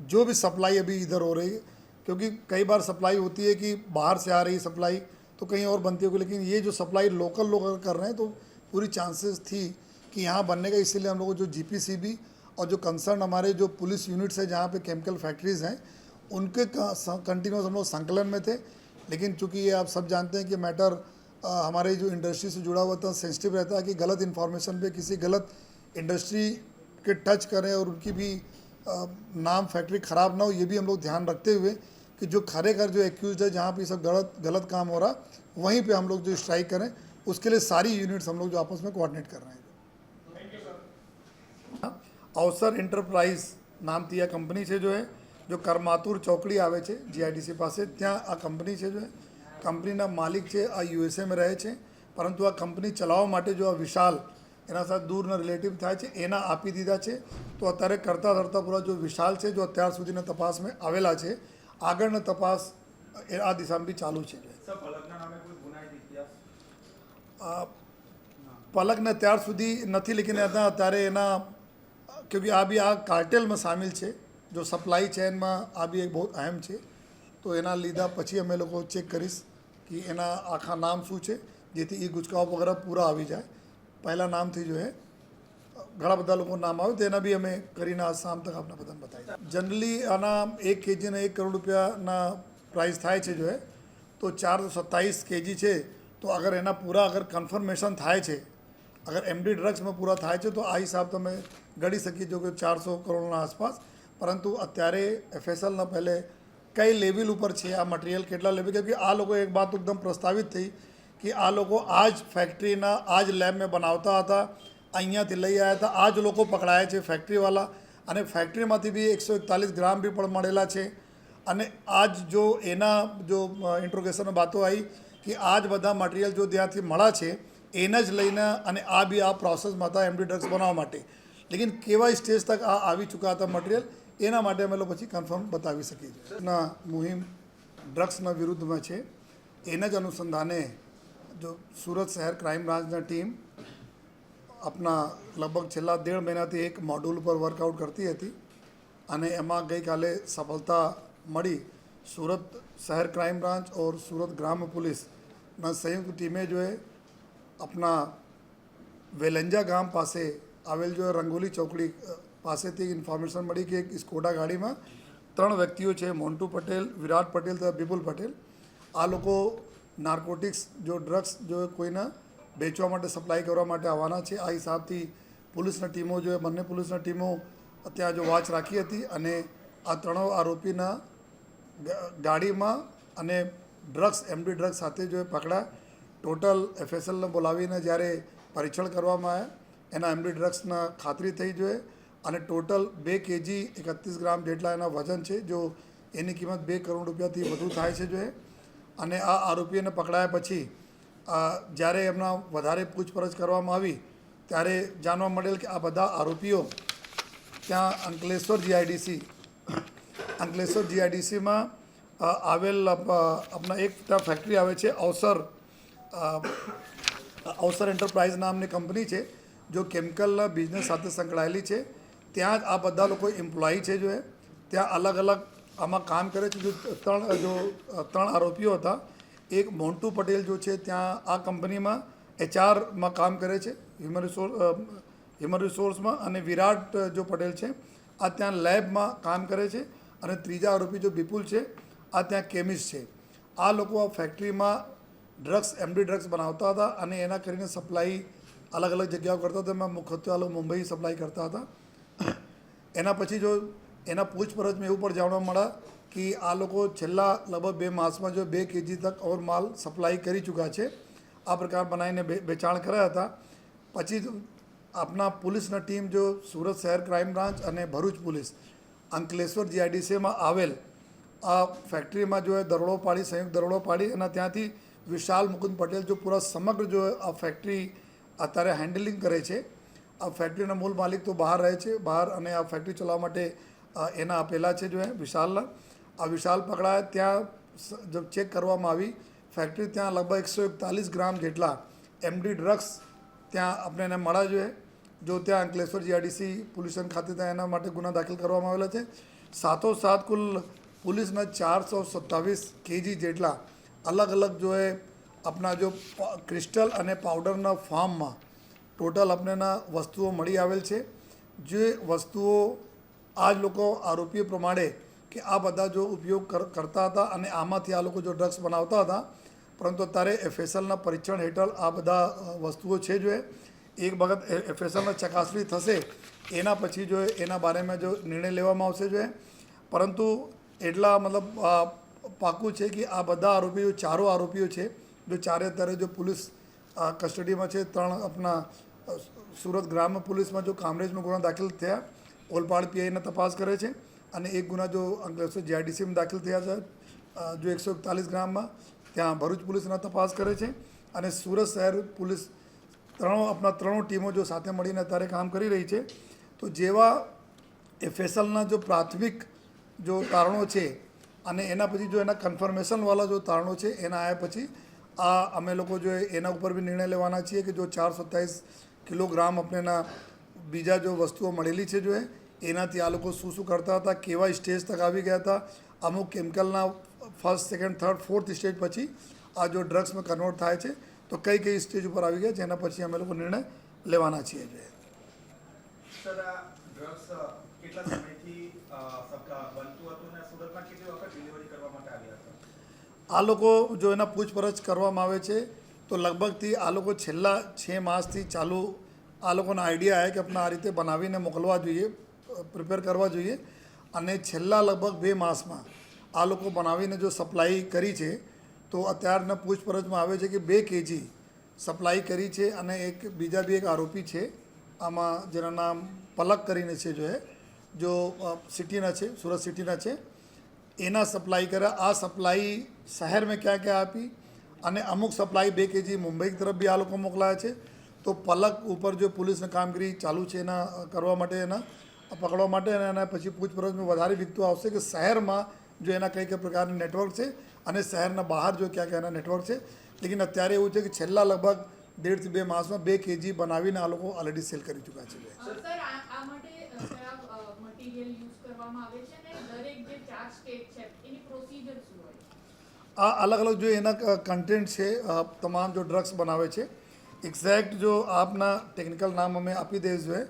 जो भी सप्लाई अभी इधर हो रही है, क्योंकि कई बार सप्लाई होती है कि बाहर से आ रही सप्लाई तो कहीं और बनती होगी, लेकिन ये जो सप्लाई लोकल लोग अगर कर रहे हैं तो पूरी चांसेस थी कि यहाँ बनने का। इसीलिए हम लोग जो GPCB और जो कंसर्न हमारे जो पुलिस यूनिट्स है जहाँ पे केमिकल फैक्ट्रीज़ हैं उनके कंटिन्यूस हम लोग संकलन में थे। लेकिन चूंकि ये आप सब जानते हैं कि मैटर हमारे जो इंडस्ट्री से जुड़ा हुआ था, सेंसिटिव रहता है कि गलत इन्फॉर्मेशन पे किसी गलत इंडस्ट्री के टच करें और उनकी भी नाम फैक्ट्री ख़राब ना हो, ये भी हम लोग ध्यान रखते हुए कि जो खरेखर जो एक्यूज है जहाँ पे सब गलत काम हो रहा वहीं पे हम लोग जो स्ट्राइक करें, उसके लिए सारी यूनिट्स हम लोग जो आपस में कोऑर्डिनेट कर रहे हैं। अवसर एंटरप्राइज नाम थी आ कंपनी है जो है जो करमातुर चौकड़ी आवे छे GIDC पासे, त्या आ कंपनी है जो है कंपनीना मालिक है आ USA में रहे छे, परंतु आ कंपनी चलाववा माटे जो आ विशाल एना साथ दूरना रिलेटिव थाय छे एना आपी दीधा छे। तो अत्यारे करता धरता पूरा जो विशाल है जो अत्यार सुधीना तपास में आवेला छे, आगळना तपास आ दिशामां बी चालू छे। पलकने त्यार सुधी नथी, लेकिन अत्यारे एना क्योंकि आ बी आ कार्टेल में शामिल है, जो सप्लाई चेन में आ भी एक बहुत अहम है, तो एना लीधा पछी अमे लोग चेक करीश कि एना आखा नाम शू है जेथी ई गुचकाओ वगैरह पूरा आवी जाए। पहला नाम थी जो है घणा बधा लोग नाम आवे तो एना भी अमे करीने आज शाम तक आपने बधाने बताई। जनरली आना 1 kg ने 1 करोड़ रुपया ना प्राइस थाय छे जो है, તો 427 કેજી છે. તો અગર એના પૂરા અગર કન્ફર્મેશન થાય છે, અગર એમડી ડ્રગ્સમાં પૂરા થાય છે તો આ હિસાબ તમે ગણી શકીએ છો કે 400 કરોડના આસપાસ. પરંતુ અત્યારે એફએસએલના પહેલે કઈ લેવલ ઉપર છે આ મટીરિયલ, કેટલા લેવલ, કેમ કે આ લોકો એક બાત એકદમ પ્રસ્તાવિત થઈ કે આ લોકો આ જ ફેક્ટરીના આ જ લેબમાં બનાવતા હતા, અહીંયાથી લઈ આવ્યા હતા, આ જ લોકો પકડાયા છે ફેક્ટરીવાળા, અને ફેક્ટરીમાંથી બી 141 ગ્રામ બી પણ મળેલા છે. અને આજ જો એના જો ઇન્ટ્રોગેશનમાં વાતો આવી કે આ જ બધા મટીરિયલ જો ત્યાંથી મળ્યા છે એને જ લઈને અને આ બી આ પ્રોસેસમાં હતા એમડી ડ્રગ્સ બનાવવા માટે. લેકિન કેવા સ્ટેજ તક આ આવી ચૂક્યા હતા મટીરિયલ, એના માટે અમે લોકો પછી કન્ફર્મ બતાવી શકીએ છીએ. ના મુહિમ ડ્રગ્સના વિરુદ્ધમાં છે. એના જ અનુસંધાને જો સુરત શહેર ક્રાઇમ બ્રાન્ચના ટીમ આપણા લગભગ છેલ્લા 1.5 મહિનાથી એક મોડ્યુલ પર વર્કઆઉટ કરતી હતી અને એમાં ગઈકાલે સફળતા મળી. सूरत शहर क्राइम ब्रांच और सूरत ग्राम पुलिस ना संयुक्त टीमें जो है अपना वेलंजा गाम पासे आवेल जो है रंगोली चौकड़ी पासेથી ઇન્ફોર્મેશન મળી કે એક સ્કોડા ગાડીમાં 3 વ્યક્તિઓ છે, મોન્ટુ પટેલ, વિરાટ પટેલ તથા વિપુલ પટેલ. આ લોકો નાર્કોટિક્સ જો ડ્રગ્સ જો કોઈના વેચવા માટે સપ્લાય કરવા માટે આવવાના છે. આ હિસાબથી પોલીસના ટીમો જો બંને પોલીસના ટીમો ત્યાં જો વોચ રાખી હતી અને આ 3 આરોપીના ગાડીમાં અને ડ્રગ્સ એમડી ડ્રગ્સ સાથે જો પકડા. ટોટલ એફએસએલને બોલાવીને જ્યારે પરીક્ષણ કરવામાં આવ્યા એના એમડી ડ્રગ્સના ખાતરી થઈ જોઈએ અને ટોટલ 2 કેજી 31 ગ્રામ જેટલા એના વજન છે, જો એની કિંમત 2 કરોડ રૂપિયાથી વધુ થાય છે જોઈએ. અને આ આરોપીઓને પકડાયા પછી જ્યારે એમના વધારે પૂછપરછ કરવામાં આવી ત્યારે જાણવા મળેલ કે આ બધા આરોપીઓ ત્યાં અંકલેશ્વર જીઆઈડીસીમાં આવેલ આપણા એક ત્યાં ફેક્ટરી આવે છે અવસર એન્ટરપ્રાઇઝ નામની કંપની છે જો કેમિકલના બિઝનેસ સાથે સંકળાયેલી છે. ત્યાં જ આ બધા લોકો એમ્પ્લોય છે જો ત્યાં અલગ અલગ આમાં કામ કરે છે. જો ત્રણ આરોપીઓ હતા. એક મોન્ટુ પટેલ જો છે ત્યાં આ કંપનીમાં એચઆરમાં કામ કરે છે, હ્યુમન રિસોર્સમાં, અને વિરાટ જો પટેલ છે આ ત્યાં લેબમાં કામ કરે છે, અને ત્રીજા આરોપી જો વિપુલ છે આ ત્યાં કેમિસ્ટ છે. આ લોકો આ ફેક્ટરીમાં ડ્રગ્સ એમડી ડ્રગ્સ બનાવતા હતા અને એના કરીને સપ્લાય અલગ અલગ જગ્યાઓ કરતા હતા. એમાં મુખ્યત્વે આ લોકો મુંબઈ સપ્લાય કરતા હતા. એના પછી જો એના પૂછપરછમાં એવું પણ જાણવા મળ્યા કે આ લોકો છેલ્લા લગભગ 2 માસમાં જો 2 કેજી તક ઓર માલ સપ્લાય કરી ચૂક્યા છે. આ પ્રકાર બનાવીને વેચાણ કર્યા હતા. પછી આપણા પોલીસના ટીમ જો સુરત શહેર ક્રાઇમ બ્રાન્ચ અને ભરૂચ પોલીસ અંકલેશ્વર જીઆઈડીસીમાં આવેલ આ ફેક્ટરીમાં જો દરોડો પાડી, સંયુક્ત દરોડો પાડી અને ત્યાંથી વિશાલ મુકુંદ પટેલ જો પૂરા સમગ્ર જો આ ફેક્ટરી અત્યારે હેન્ડલિંગ કરે છે. આ ફેક્ટરીના મૂળ માલિક તો બહાર રહે છે બહાર, અને આ ફેક્ટરી ચલાવવા માટે એના આપેલા છે જો વિશાલના. આ વિશાલ પકડાયા. ત્યાં જબ ચેક કરવામાં આવી ફેક્ટરી ત્યાં લગભગ 141 ગ્રામ જેટલા એમડી ડ્રગ્સ ત્યાં આપણે એને મળ્યા જોઈએ. જો ત્યાં અંકલેશ્વર જીઆઈડીસી પોલીસ ખાતે ત્યાં એના માટે ગુના દાખલ કરવામાં આવેલા છે. સાથોસાથ કુલ પોલીસના 427 કેજી જેટલા અલગ અલગ જો એ આપણા જો ક્રિસ્ટલ અને પાવડરના ફોર્મમાં ટોટલ આપણને વસ્તુઓ મળી આવેલ છે. જે વસ્તુઓ આ જ લોકો આરોપીઓ પ્રમાણે કે આ બધા જો ઉપયોગ કરતા હતા અને આમાંથી આ લોકો જો ડ્રગ્સ બનાવતા હતા. પરંતુ અત્યારે એફએસએલના પરીક્ષણ હેઠળ આ બધા વસ્તુઓ છે જો એક વખત એફએસએલના ચકાસણી થશે એના પછી જો એના બારેમાં જો નિર્ણય લેવામાં આવશે જો. પરંતુ એટલા મતલબ પાકું છે કે આ બધા આરોપીઓ 4 આરોપીઓ છે જો ચારે અત્યારે જો પોલીસ કસ્ટડીમાં છે. 3 આપણા સુરત ગ્રામ પોલીસમાં જો કામરેજમાં ગુના દાખલ થયા, ઓલપાડ પીઆઈને તપાસ કરે છે, અને એક ગુના જો અંકલેશ્વર જીઆઈડીસીમાં દાખલ થયા છે જો 141 ગ્રામમાં, ત્યાં ભરૂચ પોલીસના તપાસ કરે છે. અને સુરત શહેર પોલીસ આપણા 3 ટીમો જો સાથે મળીને અત્યારે કામ કરી રહી છે. તો જેવા એફએસએલના જો પ્રાથમિક જો તારણો છે અને એના પછી જો એના કન્ફર્મેશનવાળા જો તારણો છે એના આવ્યા પછી આ અમે લોકો જો એના ઉપર બી નિર્ણય લેવાના છીએ કે જો 427 કિલોગ્રામ આપણેના બીજા જો વસ્તુઓ મળેલી છે જો એનાથી આ લોકો શું કરતા હતા, કેવા સ્ટેજ તક આવી ગયા હતા. અમુક કેમિકલના first, second, third, fourth stage પછી આ જો ડ્રગ્સમાં કન્વર્ટ થાય છે તો કઈ સ્ટેજ ઉપર આવી ગયા છે એના પછી અમે લોકો નિર્ણય લેવાના છીએ. સર, આ ડ્રગ્સ કેટલા સમયથી બનતું હતું અને સુરતમાં કેટલી વખત ડિલિવરી કરવા માટે આવ્યા હતા? આ લોકો જો એના પૂછપરછ કરવામાં આવે છે તો લગભગથી આ લોકો છેલ્લા 6 માસથી ચાલુ આ લોકોનો આઈડિયા છે કે આપણે આ રીતે બનાવીને મોકલવા જોઈએ, પ્રિપેર કરવા જોઈએ, અને છેલ્લા લગભગ 2 માસમાં આ લોકો બનાવીને જો સપ્લાય કરી છે તો અત્યારના પૂછપરછમાં આવે છે કે 2 kg સપ્લાય કરી છે. અને બીજા બી એક આરોપી છે આમાં જેના નામ પલક કરીને છે, જો સિટીના છે, સુરત સિટીના છે, એના સપ્લાય કર્યા. આ સપ્લાય શહેર મેં ક્યાં ક્યાં આપી અને અમુક સપ્લાય 2 kg મુંબઈ તરફ બી આ લોકો મોકલાયા છે. તો પલક ઉપર જો પોલીસની કામગીરી ચાલુ છે એના કરવા માટે, એના પકડવા માટે, અને એના પછી પૂછપરછમાં વધારે વિગતો આવશે કે શહેરમાં જો એના કઈ કઈ પ્રકારના નેટવર્ક છે અને શહેરના બહાર જો ક્યાં ક્યાં એના નેટવર્ક છે. લેકિન અત્યારે એવું છે કે છેલ્લા લગભગ 1.5 થી 2 માસમાં 2 kg બનાવીને આ લોકો ઓલરેડી સેલ કરી ચૂક્યા છે. સર આ માટે કયા મટીરીયલ યુઝ કરવામાં આવે છે અને દરેક જે 4 સ્ટેટ છે એની પ્રોસિજર શું હોય? આ અલગ અલગ જો એના કન્ટેન્ટ છે, તમામ જો ડ્રગ્સ બનાવે છે, એક્ઝેક્ટ જો આપના ટેકનિકલ નામ અમે આપી દઈશું.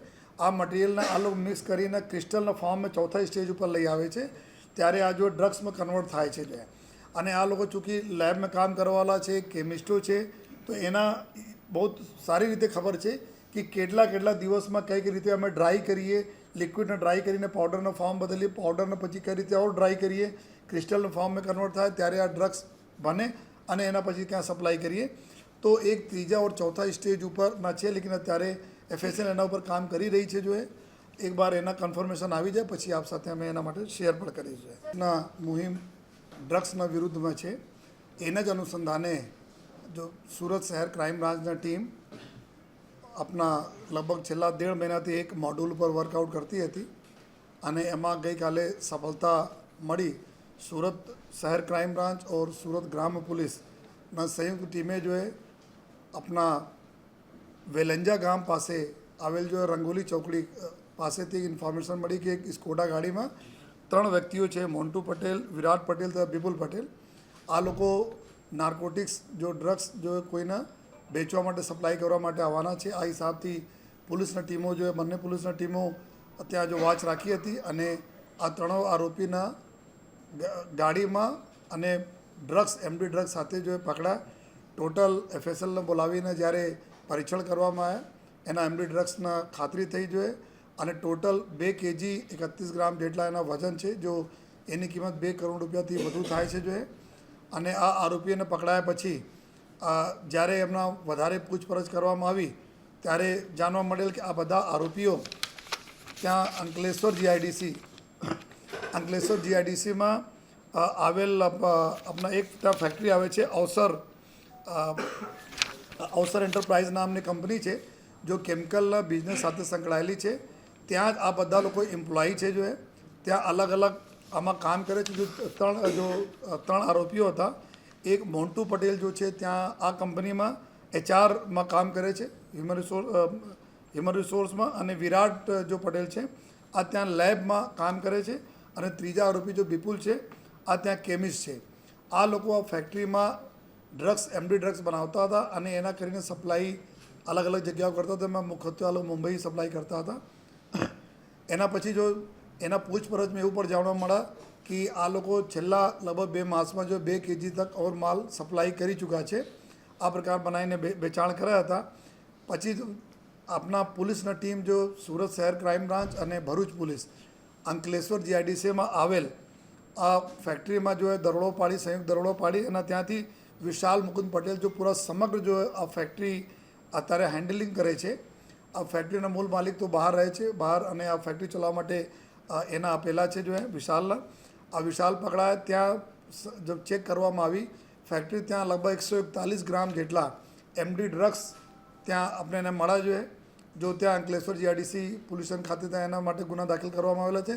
આ મટીરિયલને આ લોકો મિક્સ કરીને ક્રિસ્ટલના ફોર્મમાં ચોથા સ્ટેજ ઉપર લઈ આવે છે, ત્યારે આ જો ડ્રગ્સમાં કન્વર્ટ થાય છે. અને આ લોકો ચૂંકી લેબમાં કામ કરવાવાળા છે, કેમિસ્ટો છે, તો એના બહુ સારી રીતે ખબર છે કે કેટલા દિવસમાં કઈ રીતે અમે ડ્રાય કરીએ, લિક્વિડને ડ્રાય કરીને પાવડરનો ફોર્મ બદલીએ, પાવડરને પછી કઈ રીતે ઓર ડ્રાય કરીએ, ક્રિસ્ટલના ફોર્મમાં કન્વર્ટ થાય ત્યારે આ ડ્રગ્સ બને અને એના પછી ક્યાં સપ્લાય કરીએ. તો એક ત્રીજા ઓર ચોથા સ્ટેજ ઉપરના છે, લેકિન અત્યારે FSL એના ઉપર કામ કરી રહી છે. એક બાર એના કન્ફર્મેશન આવી જાય પછી આપ સાથે અમે એના માટે શેર પણ કરીશું. ના મુહિમ ડ્રગ્સના વિરુદ્ધમાં છે, એના જ અનુસંધાને જો સુરત શહેર ક્રાઇમ બ્રાન્ચના ટીમ આપણા લગભગ છેલ્લા 1.5 મહિનાથી એક મોડ્યુલ પર વર્કઆઉટ કરતી હતી અને એમાં ગઈકાલે સફળતા મળી. સુરત શહેર ક્રાઇમ બ્રાન્ચ और सूरत ग्राम्य पुलिसના સંયુક્ત ટીમે આપણા વેલંજા ગામ પાસે આવેલ રંગોલી ચોકડી પાસેથી ઇન્ફોર્મેશન મળી કે એક સ્કોડા ગાડીમાં 3 વ્યક્તિઓ છે, મોન્ટુ પટેલ, વિરાટ પટેલ તથા વિપુલ પટેલ. આ લોકો નાર્કોટિક્સ જો ડ્રગ્સ જો કોઈના વેચવા માટે સપ્લાય કરવા માટે આવવાના છે. આ હિસાબથી પોલીસના ટીમો બંને પોલીસના ટીમો ત્યાં જો વોચ રાખી હતી અને આ 3 આરોપીના ગાડીમાં અને ડ્રગ્સ MD ડ્રગ્સ સાથે પકડાયા. ટોટલ FSLને બોલાવીને જ્યારે પરીક્ષણ કરવામાં આવ્યા એના MD ડ્રગ્સના ખાતરી થઈ અને ટોટલ 2 kg 31 ગ્રામ જેટલા એના વજન છે, જો એની કિંમત 2 કરોડ રૂપિયાથી વધુ થાય છે. અને આ આરોપીઓને પકડાયા પછી જ્યારે એમના વધારે પૂછપરછ કરવામાં આવી ત્યારે જાણવા મળેલ કે આ બધા આરોપીઓ ત્યાં અંકલેશ્વર GIDCમાં આવેલ આપણા એક ત્યાં ફેક્ટરી આવે છે, અવસર એન્ટરપ્રાઇઝ નામની કંપની છે, જો કેમિકલના બિઝનેસ સાથે સંકળાયેલી છે. ત્યાં જ આ બધા લોકો એમ્પ્લોય છે, ત્યાં અલગ અલગ આમાં કામ કરે છે. 3 આરોપીઓ હતા. એક મોન્ટુ પટેલ જો છે ત્યાં આ કંપનીમાં HRમાં કામ કરે છે, હ્યુમન રિસોર્સમાં, અને વિરાટ જો પટેલ છે આ ત્યાં લેબમાં કામ કરે છે, અને ત્રીજા આરોપી જો વિપુલ છે આ ત્યાં કેમિસ્ટ છે. આ લોકો આ ફેક્ટરીમાં ડ્રગ્સ MD ડ્રગ્સ બનાવતા હતા અને એના કરીને સપ્લાય અલગ અલગ જગ્યાઓ કરતા હતા. એમાં મુખ્યત્વે આ લોકો મુંબઈ સપ્લાય કરતા હતા. એના પછી જો એના પૂછપરછમાં એવું પણ જાણવા મળ્યા કે આ લોકો છેલ્લા લગભગ 2 માસમાં જો 2 kg તક ઓર માલ સપ્લાય કરી ચૂક્યા છે. આ પ્રકાર બનાવીને વેચાણ કર્યા હતા. પછી આપણા પોલીસના ટીમ જો સુરત શહેર ક્રાઇમ બ્રાન્ચ અને ભરૂચ પોલીસ અંકલેશ્વર GIDCમાં આવેલ આ ફેક્ટરીમાં દરોડો પાડી, સંયુક્ત દરોડો પાડી અને ત્યાંથી વિશાલ મુકુંદ પટેલ જો પૂરા સમગ્ર આ ફેક્ટરી અત્યારે હેન્ડલિંગ કરે છે. આ ફેક્ટરીના મૂળ માલિક તો બહાર રહે છે, અને આ ફેક્ટરી ચલાવવા માટે એના આપેલા છે વિશાલના. આ વિશાલ પકડાયા. ત્યાં જો ચેક કરવામાં આવી ફેક્ટરી, ત્યાં લગભગ 141 ગ્રામ જેટલા MD ડ્રગ્સ ત્યાં આપણે એને મળ્યા જો ત્યાં અંકલેશ્વર GIDC પોલીસ સ્ટેશન ખાતે ત્યાં એના માટે ગુના દાખલ કરવામાં આવેલા છે.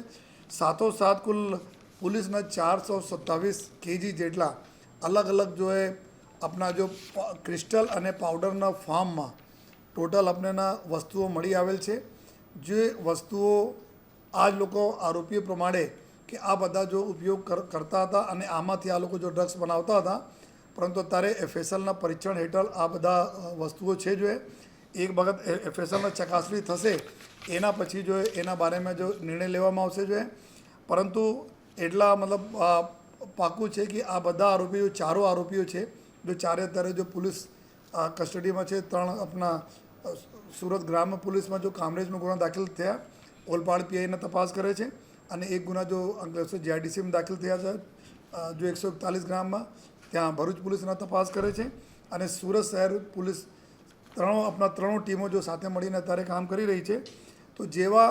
સાથોસાથ કુલ પોલીસના 427 kg જેટલા અલગ અલગ આપણા ક્રિસ્ટલ અને પાવડરના ફોર્મમાં ટોટલ આપણેના વસ્તુઓ મળી આવેલ છે. જે વસ્તુઓ આ જ લોકો આરોપીઓ પ્રમાણે કે આ બધા જો ઉપયોગ કરતા હતા અને આમાંથી આ લોકો જો ડ્રગ્સ બનાવતા હતા, પરંતુ અત્યારે FSLના પરીક્ષણ હેઠળ આ બધા વસ્તુઓ છે. એક વખત FSLના ચકાસણી થશે એના પછી એના બારેમાં જો નિર્ણય લેવામાં આવશે. પરંતુ એટલા મતલબ પાકું છે કે આ બધા આરોપીઓ ચારો આરોપીઓ છે જો ચારે અત્યારે જો પોલીસ કસ્ટડીમાં છે. 3 આપણા સુરત ગ્રામ્ય પોલીસમાં જો કામરેજમાં ગુના દાખલ થયા, ઓલપાડ પીઆઈને તપાસ કરે છે, અને એક ગુના જો અંકલેશ્વર જીઆઈડીસીમાં દાખલ થયા છે જો 141 ગ્રામમાં, ત્યાં ભરૂચ પોલીસના તપાસ કરે છે. અને સુરત શહેર પોલીસ ત્રણો ટીમો જો સાથે મળીને અત્યારે કામ કરી રહી છે. તો જેવા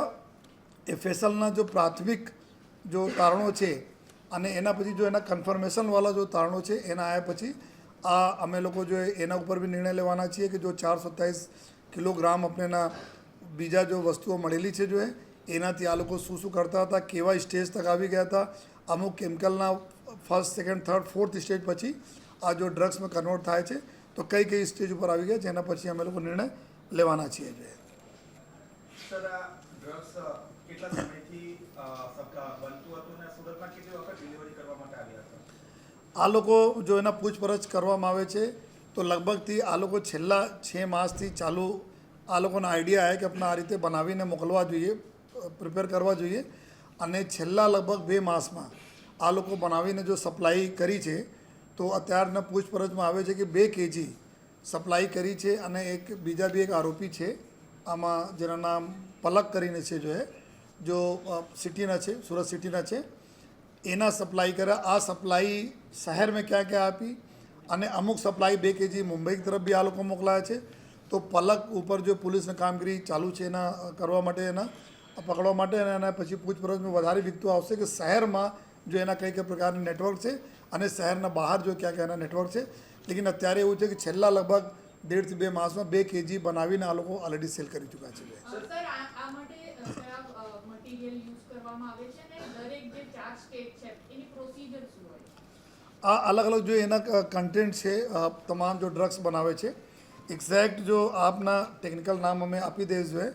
એફએસએલના જો પ્રાથમિક જો તારણો છે અને એના પછી જો એના કન્ફર્મેશનવાળા જો તારણો છે એના આવ્યા પછી આ અમે લોકો જો એના ઉપર બી નિર્ણય લેવાના છીએ કે જો 427 કિલોગ્રામ આપણેના બીજા જો વસ્તુઓ મળેલી છે જો એનાથી આ લોકો શું કરતા હતા, કેવા સ્ટેજ તક આવી ગયા હતા, અમુક કેમિકલના first, second, third, fourth stage પછી આ જો ડ્રગ્સમાં કન્વર્ટ થાય છે તો કઈ સ્ટેજ ઉપર આવી ગયા છે એના પછી અમે લોકો નિર્ણય લેવાના છીએ. સર આ ડ્રગ્સ કેટલા સમયથી બનતું હતું અને સુરતમાં કેટલી વખત ડિલિવરી કરવા માટે આવ્યા હતા? આ લોકો જો એના પૂછપરછ કરવામાં આવે છે તો લગભગથી આ લોકો છેલ્લા 6 માસથી ચાલુ આ લોકોનો આઈડિયા આવે કે આપણે આ રીતે બનાવીને મોકલવા જોઈએ, પ્રિપેર કરવા જોઈએ. અને છેલ્લા લગભગ 2 માસમાં આ લોકો બનાવીને જો સપ્લાય કરી છે તો અત્યારના પૂછપરછમાં આવે છે કે 2 kg સપ્લાય કરી છે. અને બીજા બી એક આરોપી છે આમાં જેના નામ પલક કરીને છે જો સિટીના છે, સુરત સિટીના છે, એના સપ્લાય કર્યા. આ સપ્લાય શહેરમાં ક્યાં ક્યાં આપી અને અમુક સપ્લાય 2 kg મુંબઈ તરફ બી આ લોકો મોકલાયા છે. તો પલક ઉપર જો પોલીસની કામગીરી ચાલુ છે એના કરવા માટે, એના પકડવા માટે, અને એના પછી પૂછપરછમાં વધારે વિગતો આવશે કે શહેરમાં જો એના કઈ પ્રકારના નેટવર્ક છે અને શહેરના બહાર જો ક્યાં ક્યાં એના નેટવર્ક છે. લેકિન અત્યારે એવું છે કે છેલ્લા લગભગ 1.5 થી 2 માસમાં 2 kg બનાવીને આ લોકો ઓલરેડી સેલ કરી ચૂક્યા છે. સર આ માટે કયા મટીરીયલ યુઝ કરવામાં આવે છે અને દરેક જે 4 સ્ટેટ છે એની પ્રોસિજર શું હોય? આ અલગ અલગ જો એના કન્ટેન્ટ છે તમામ જો ડ્રગ્સ બનાવે છે એક્ઝેક્ટ જો આપના ટેકનિકલ નામ અમે આપી દઈશું.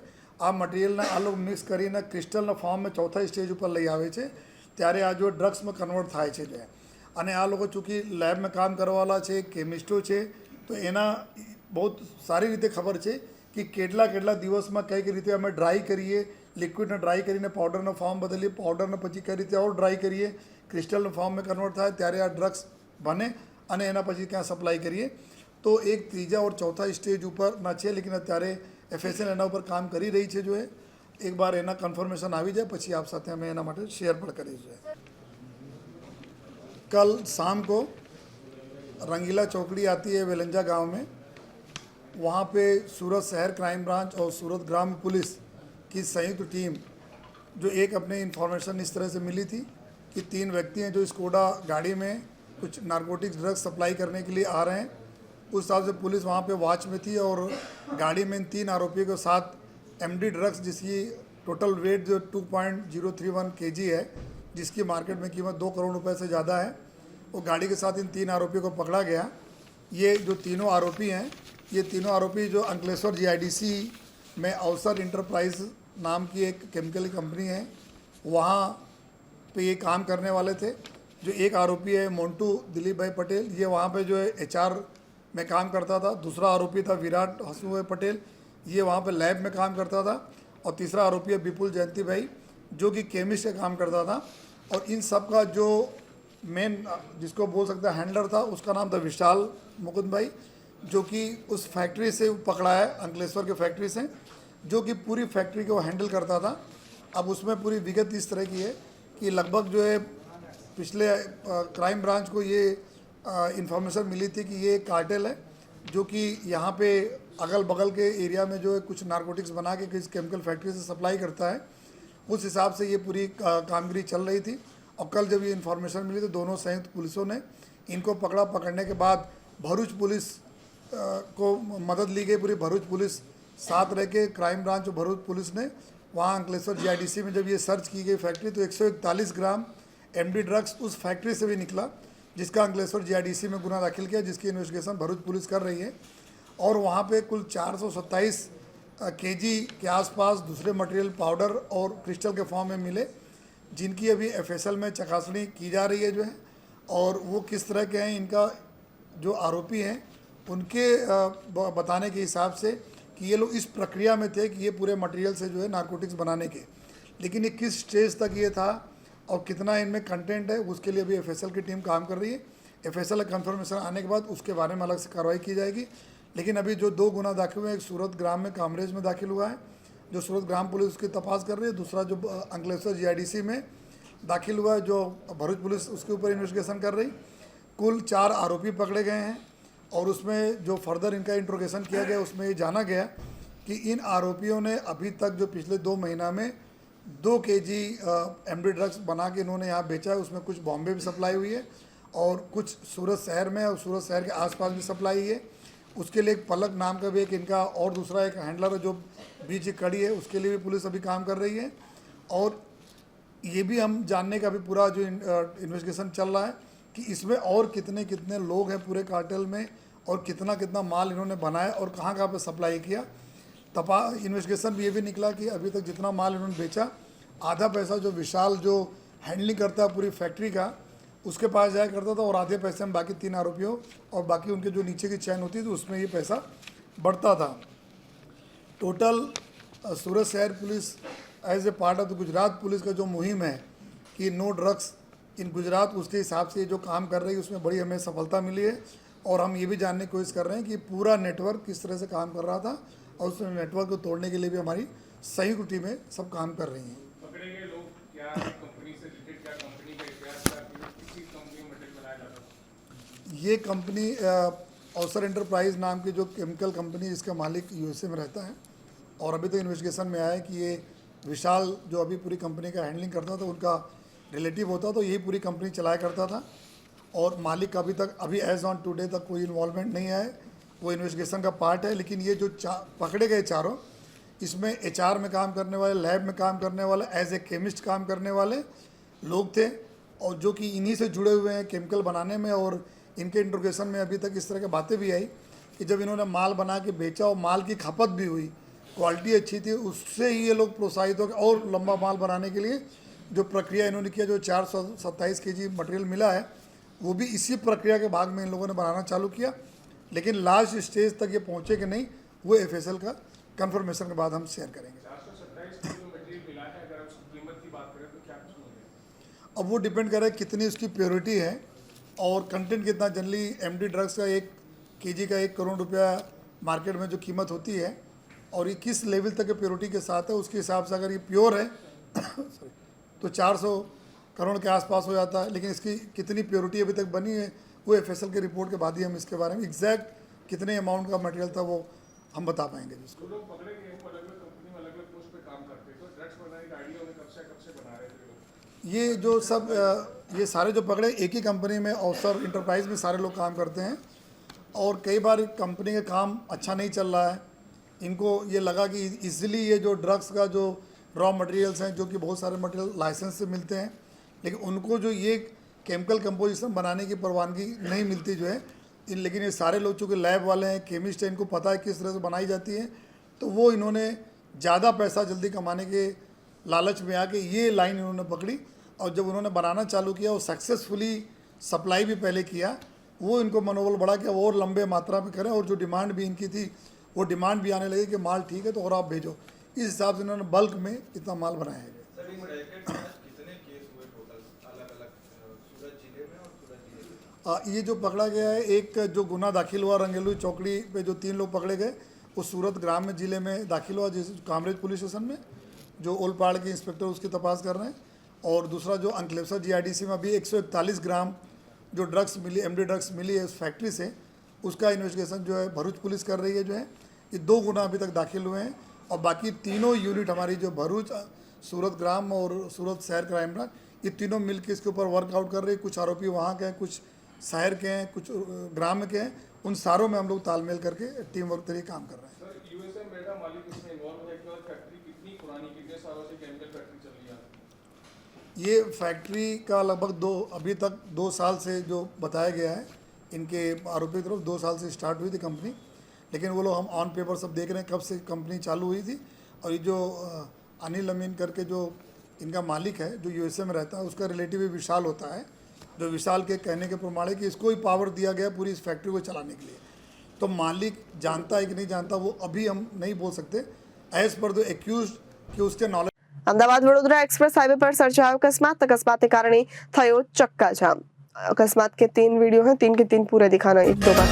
આ મટીરિયલને આ લોકો મિક્સ કરીને ક્રિસ્ટલના ફોર્મમાં ચોથા સ્ટેજ ઉપર લઈ આવે છે ત્યારે આ જો ડ્રગ્સમાં કન્વર્ટ થાય છે અને આ લોકો ચૂંકि લેબમાં કામ કરવાવાળા છે, કેમિસ્ટો છે, તો એના બહુ સારી રીતે ખબર છે કે કેટલા દિવસમાં કઈ રીતે અમે ડ્રાય કરીએ, લિક્વિડને ડ્રાય કરીને પાવડરનો ફોર્મ બદલીએ, પાવડરને પછી કઈ રીતે ઓર ડ્રાય કરીએ, ક્રિસ્ટલનો ફોર્મમાં કન્વર્ટ થાય ત્યારે આ ડ્રગ્સ બને અને એના પછી ક્યાં સપ્લાય કરીએ. તો એક ત્રીજા ઓર ચોથા સ્ટેજ ઉપરના છે. લેકિન અત્યારે એફએસએલ એના ઉપર કામ કરી રહી છે એક બાર એના કન્ફર્મેશન આવી જાય પછી આપ સાથે અમે એના માટે शेयर પણ કરીશું. कल शाम को रंगीला चौकड़ी आती है वेलंजा गांव में, वहाँ पे सूरत शहर क्राइम ब्रांच और सूरत ग्राम पुलिस की संयुक्त टीम जो एक अपने इन्फॉर्मेशन इस तरह से मिली थी कि 3 व्यक्ति हैं जो स्कोडा गाड़ी में कुछ नारकोटिक्स ड्रग्स सप्लाई करने के लिए आ रहे हैं. उस हिसाब से पुलिस वहाँ पे वॉच में थी और गाड़ी में इन 3 आरोपियों के साथ एमडी ड्रग्स जिसकी टोटल वेट जो 2.031 kg है, जिसकी मार्केट में कीमत 2 करोड़ रुपए से ज़्यादा है, वो गाड़ी के साथ इन 3 आरोपियों को पकड़ा गया. ये जो तीनों आरोपी हैं, ये तीनों आरोपी जो अंकलेश्वर जीआईडीसी में अवसर इंटरप्राइज नाम की एक केमिकल कंपनी है वहाँ पे ये काम करने वाले थे. जो एक आरोपी है मोन्टू दिलीप भाई पटेल, ये वहाँ पे जो है HR में काम करता था. दूसरा आरोपी था विराट हसू पटेल, ये वहाँ पे लैब में काम करता था. और तीसरा आरोपी है विपुल जयंती भाई जो कि केमिस्ट का काम करता था. और इन सब का जो मेन जिसको बोल सकते हैं हैंडलर था उसका नाम था विशाल मुकुंद भाई, जो कि उस फैक्ट्री से पकड़ा है, अंकलेश्वर के फैक्ट्री से, जो कि पूरी फैक्ट्री को हैंडल करता था. अब उसमें पूरी विगत इस तरह की है कि लगभग जो है पिछले क्राइम ब्रांच को ये इंफॉर्मेशन मिली थी कि ये कार्टेल है जो कि यहाँ पे अगल बगल के एरिया में जो है कुछ नारकोटिक्स बना के किसी केमिकल फैक्ट्री से सप्लाई करता है. उस हिसाब से ये पूरी कामगिरी चल रही थी. और कल जब ये इन्फॉर्मेशन मिली तो दोनों संयुक्त पुलिसों ने इनको पकड़ा. पकड़ने के बाद भरूच पुलिस को मदद ली गई. पूरी भरूच पुलिस साथ रह के क्राइम ब्रांच और भरूच पुलिस ने वहाँ अंकलेश्वर जीआईडीसी में जब ये सर्च की गई फैक्ट्री तो 141 ग्राम एमडी ड्रग्स उस फैक्ट्री से भी निकला, जिसका अंकलेश्वर जीआईडीसी में गुना दाखिल किया, जिसकी इन्वेस्टिगेशन भरूच पुलिस कर रही है. और वहाँ पे कुल 427 kg के आसपास दूसरे मटेरियल पाउडर और क्रिस्टल के फॉर्म में मिले, जिनकी अभी एफएसएल में चकासनी की जा रही है जो है. और वो किस तरह के हैं, इनका जो आरोपी हैं उनके बताने के हिसाब से कि ये लोग इस प्रक्रिया में थे कि ये पूरे मटेरियल से जो है नारकोटिक्स बनाने के. लेकिन ये किस स्टेज तक ये था और कितना इनमें कंटेंट है उसके लिए अभी एफएसएल की टीम काम कर रही है। एफएसएल का कंफर्मेशन आने के बाद उसके बारे में अलग से कार्रवाई की जाएगी। लेकिन अभी जो 2 गुना दाखिल हुए, एक सूरत ग्राम में कामरेज में दाखिल हुआ है जो सूरत ग्राम पुलिस उसकी तपास कर रही है, दूसरा जो अंकलेश्वर जीआईडीसी में दाखिल हुआ है जो भरूच पुलिस उसके ऊपर इन्वेस्टिगेशन कर रही। कुल 4 आरोपी पकड़े गए हैं और उसमें जो फर्दर इनका इंट्रोगेशन किया गया उसमें ये जाना गया कि इन आरोपियों ने अभी तक जो पिछले 2 महीना में 2 केजी एमडी ड्रग्स बना के इन्होंने यहाँ बेचा है। उसमें कुछ बॉम्बे भी सप्लाई हुई है और कुछ सूरत शहर में और सूरत शहर के आसपास भी सप्लाई हुई है। उसके लिए एक पलक नाम का भी एक इनका और दूसरा एक हैंडलर है जो बीच कड़ी है, उसके लिए भी पुलिस अभी काम कर रही है। और ये भी हम जानने का भी पूरा जो इन्वेस्टिगेशन चल रहा है कि इसमें और कितने कितने लोग हैं पूरे कार्टेल में और कितना कितना माल इन्होंने बनाया और कहाँ कहाँ पे सप्लाई किया। इन्वेस्टिगेशन भी ये भी निकला कि अभी तक जितना माल इन्होंने बेचा, आधा पैसा जो विशाल जो हैंडलिंग करता है पूरी फैक्ट्री का उसके पास जाया करता था और आधे पैसे हम बाकी 3 आरोपियों और बाकी उनके जो नीचे की चैन होती थी उसमें ये पैसा बढ़ता था। टोटल सूरत शहर police as a part of the Gujarat police का जो मुहिम है कि नो ड्रग्स इन गुजरात, उसके हिसाब से जो काम कर रही है उसमें बड़ी हमें सफलता मिली है। और हम ये भी जानने की कोशिश कर रहे हैं कि पूरा नेटवर्क किस तरह से काम कर रहा था और उस नेटवर्क को तोड़ने के लिए भी हमारी संयुक्त टीमें सब काम कर रही हैं। पकड़े गए लोग क्या कंपनी से रिलेटेड, क्या कंपनी का इतिहास था, किसी कंपनी में मटेरियल बनाया जाता था? ये कंपनी अवसर एंटरप्राइज नाम की जो केमिकल कंपनी जिसका मालिक यूएसए में रहता है और अभी तो इन्वेस्टिगेशन में आया है कि ये विशाल जो अभी पूरी कंपनी का हैंडलिंग करता था उनका रिलेटिव होता तो यही पूरी कंपनी चलाया करता था और मालिक का अभी एज ऑन टुडे तक कोई इन्वॉल्वमेंट नहीं है। वो इन्वेस्टिगेशन का पार्ट है। लेकिन ये जो पकड़े गए चारों, इसमें एचआर में काम करने वाले, लैब में काम करने वाले, एज ए केमिस्ट काम करने वाले लोग थे और जो कि इन्हीं से जुड़े हुए हैं केमिकल बनाने में। और इनके इंट्रोगेशन में अभी तक इस तरह की बातें भी आई कि जब इन्होंने माल बना के बेचा और माल की खपत भी हुई, क्वालिटी अच्छी थी, उससे ही ये लोग प्रोत्साहित हो गए और लंबा माल बनाने के लिए जो प्रक्रिया इन्होंने किया, जो 427 केजी मटेरियल मिला है वो भी इसी प्रक्रिया के भाग में इन लोगों ने बनाना चालू किया। लेकिन लास्ट स्टेज तक ये पहुँचे कि नहीं, वो एफएसएल का कंफर्मेशन के बाद हम शेयर करेंगे। 427 किलो मटेरियल मिला है, अगर उसकी कीमत की बात करें तो क्या कुछ होगा? अब वो डिपेंड करे कितनी उसकी प्योरिटी है और कंटेंट कितना। जनरली एमडी ड्रग्स का 1 केजी का 1 करोड़ रुपया मार्केट में जो कीमत होती है और ये किस लेवल तक के प्योरिटी के साथ है उसके हिसाब से अगर ये प्योर है तो 400 करोड़ के आसपास हो जाता है। लेकिन इसकी कितनी प्योरिटी अभी तक बनी है वो एफएसएल की रिपोर्ट के बाद ही हम इसके बारे में एग्जैक्ट कितने अमाउंट का मटेरियल था वो हम बता पाएंगे। जिसको लोग पकड़े गए वो अलग अलग कंपनी में अलग अलग पोस्ट पे काम करते हैं, तो ड्रग्स बनाने का आइडिया उन्हें कब से बना रहे थे लोग? ये जो सब ये सारे जो पकड़े एक ही कंपनी में अवसर इंटरप्राइज में सारे लोग काम करते हैं और कई बार कंपनी का काम अच्छा नहीं चल रहा है। इनको ये लगा कि इजीली ये जो ड्रग्स का जो रॉ मटेरियल्स हैं जो कि बहुत सारे मटेरियल लाइसेंस से मिलते हैं, लेकिन उनको जो ये केमिकल कंपोजिशन बनाने की परवानगी नहीं मिलती जो है लेकिन ये सारे लोग चूँकि लैब वाले हैं, केमिस्ट हैं, इनको पता है किस तरह से बनाई जाती है, तो वो इन्होंने ज़्यादा पैसा जल्दी कमाने के लालच में आके ये लाइन इन्होंने पकड़ी और जब उन्होंने बनाना चालू किया और सक्सेसफुली सप्लाई भी पहले किया, वो इनको मनोबल बढ़ा कि और लंबे मात्रा में करें और जो डिमांड भी इनकी थी वो डिमांड भी आने लगी कि माल ठीक है तो और आप भेजो। इस हिसाब से इन्होंने बल्क में इतना माल बनाया है। ये जो पकड़ा गया है, एक जो गुना दाखिल हुआ रंगेलू चौकड़ी पे जो 3 लोग पकड़े गए वो सूरत ग्राम में ज़िले में दाखिल हुआ, जिस कामरेज पुलिस स्टेशन में जो ओलपाड़ के इंस्पेक्टर उसकी तपास कर रहे हैं। और दूसरा जो अंकलेश्वर जीआईडीसी में अभी 141 ग्राम जो ड्रग्स मिली, एमडी ड्रग्स मिली है उस फैक्ट्री से, उसका इन्वेस्टिगेशन जो है भरूच पुलिस कर रही है। जो है ये 2 गुना अभी तक दाखिल हुए हैं और बाकी तीनों यूनिट हमारी जो भरूच, सूरत ग्राम और सूरत शहर क्राइम ब्रांच, ये तीनों मिल के इसके ऊपर वर्कआउट कर रही है। कुछ आरोपी वहाँ के हैं, कुछ शहर के हैं, कुछ ग्राम के हैं, उन सारों में हम लोग तालमेल करके टीम वर्क तरीके काम कर रहे हैं। सर, यूएसए मेगा मालिक इसमें इन्वॉल्व है कि फैक्ट्री कितनी पुरानी, कितने सालों से केमिकल फैक्ट्री चल रही है? ये फैक्ट्री का लगभग अभी तक 2 साल से जो बताया गया है इनके आरोपी की तरफ 2 साल से स्टार्ट हुई थी कंपनी। लेकिन वो लोग हम ऑन पेपर सब देख रहे हैं कब से कंपनी चालू हुई थी। और ये जो अनिल अमीन करके जो इनका मालिक है जो यूएसए में रहता है, उसका रिलेटिव भी विशाल होता है, जो विशाल के कहने के प्रमाण है कि इसको ही पावर दिया गया पूरी इस फैक्ट्री को चलाने के लिए। तो मालिक जानता है कि नहीं जानता वो अभी हम नहीं बोल सकते, एज पर द एक्यूज्ड कि उसके knowledge. Ahmedabad Vadodara express highway पर सर्जायो अकस्मात के कारण थयो चक्का जाम। अकस्मात के 3 वीडियो हैं, 3 के 3 पूरे दिखाना एक दो बार।